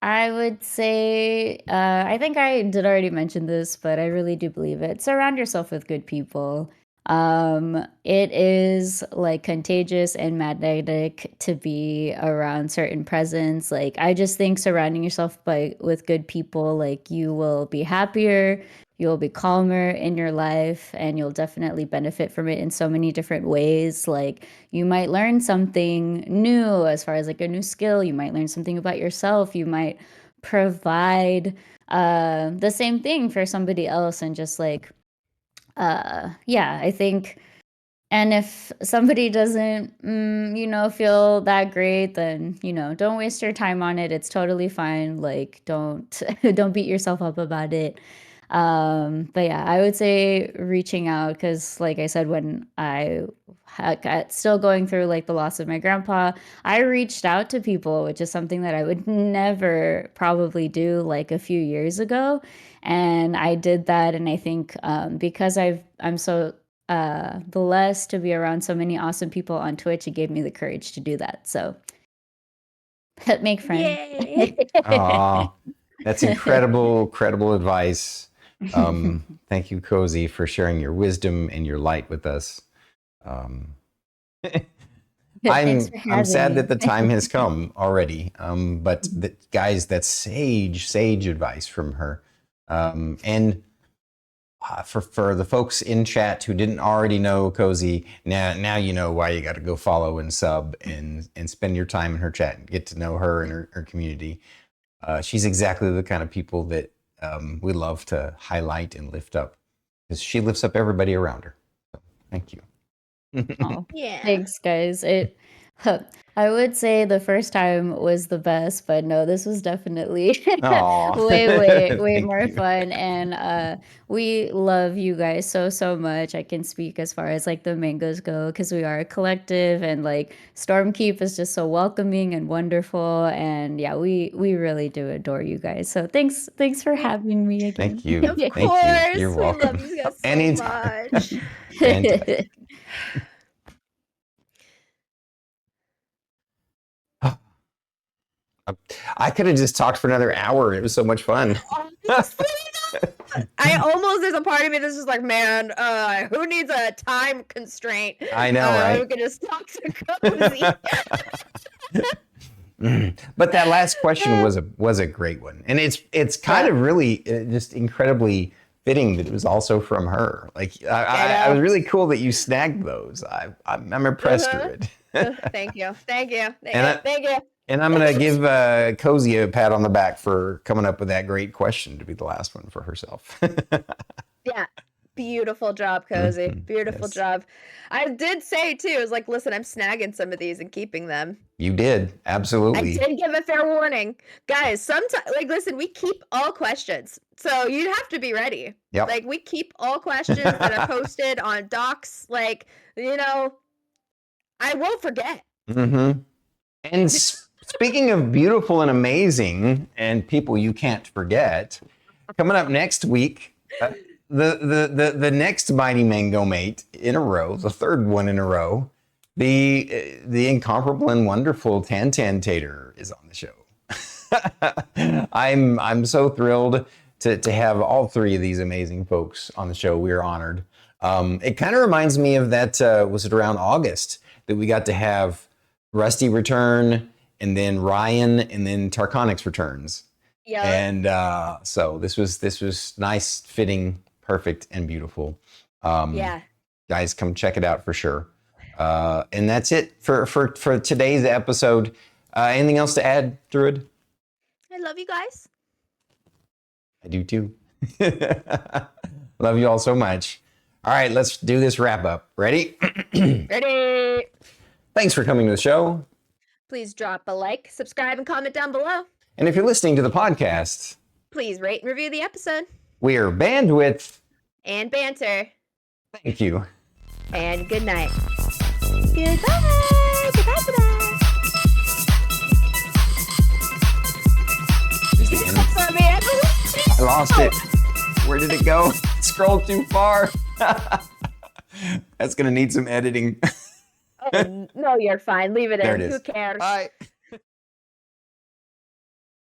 I would say, I think I did already mention this, but I really do believe it. Surround yourself with good people. It is like contagious and magnetic to be around certain presence. Like I just think surrounding yourself with good people, like you will be happier, you'll be calmer in your life, and you'll definitely benefit from it in so many different ways. Like you might learn something new as far as like a new skill, you might learn something about yourself, you might provide the same thing for somebody else, and just like yeah, I think, and if somebody doesn't feel that great, then don't waste your time on it. It's totally fine. Like don't don't beat yourself up about it. But yeah, I would say reaching out, because like I said, when I got still going through like the loss of my grandpa, I reached out to people, which is something that I would never probably do like a few years ago. And I did that, and I think because I'm so blessed to be around so many awesome people on Twitch, it gave me the courage to do that. So make friends. Yay. Aw, that's incredible advice. Thank you, Cozy, for sharing your wisdom and your light with us. Um, Thanks for I'm sad having that the me. time has come already. But guys, that's sage advice from her. And for the folks in chat who didn't already know Cozy, now you know why you got to go follow and sub and spend your time in her chat and get to know her and her community. She's exactly the kind of people that we love to highlight and lift up. because she lifts up everybody around her. So, thank you. Oh, Yeah. thanks, guys. I would say the first time was the best, but no, this was definitely Aw. way Thank more you. fun. And we love you guys so much. I can speak as far as like the mangoes go because we are a collective, and like Stormkeep is just so welcoming and wonderful. And yeah, we really do adore you guys. So thanks for having me again. Thank you. Of Thank you. course. You're We welcome. love you guys so Anytime. much. Fantastic. I could have just talked for another hour. It was so much fun. Honestly, there's a part of me that's just like, man, who needs a time constraint? I know, right? We could just talk to Cozy. But that last question was a great one, and it's kind of really just incredibly fitting that it was also from her. Like I was really cool that you snagged those. I'm impressed with it. Thank you. And I'm gonna give Cozy a pat on the back for coming up with that great question to be the last one for herself. Yeah. Beautiful job, Cozy. Mhm. Beautiful Yes. job. I did say too, I was like, listen, I'm snagging some of these and keeping them. You did, I absolutely. did give a fair warning. Guys, sometimes, like, listen, we keep all questions. So you have to be ready. Yep. Like, we keep all questions that are posted on docs. Like, I won't forget. Mm-hmm. And speaking of beautiful and amazing and people you can't forget, coming up next week, the next Mighty Mango Mate in a row, the third one in a row, the incomparable and wonderful Tater is on the show. I'm so thrilled to have all three of these amazing folks on the show. We are honored. It kind of reminds me of that, was it around August that we got to have Rusty return, and then Ryan, and then Tarkonix returns. Yeah. And so this was nice, fitting, perfect, and beautiful. Yeah. Guys, come check it out for sure. And that's it for today's episode. Anything else to add, Druid? I love you guys. I do too. Love you all so much. All right, let's do this wrap up. Ready? Ready? Thanks for coming to the show. Please drop a like, subscribe, and comment down below. And if you're listening to the podcast, Please rate and review the episode. we're Bandwidth. And Banter. Thank you. And good night. Goodbye. Goodbye. I lost it. Where did it go? Scrolled too far. That's going to need some editing. Oh, no, you're fine. Leave it There in. it is. Who cares? Bye.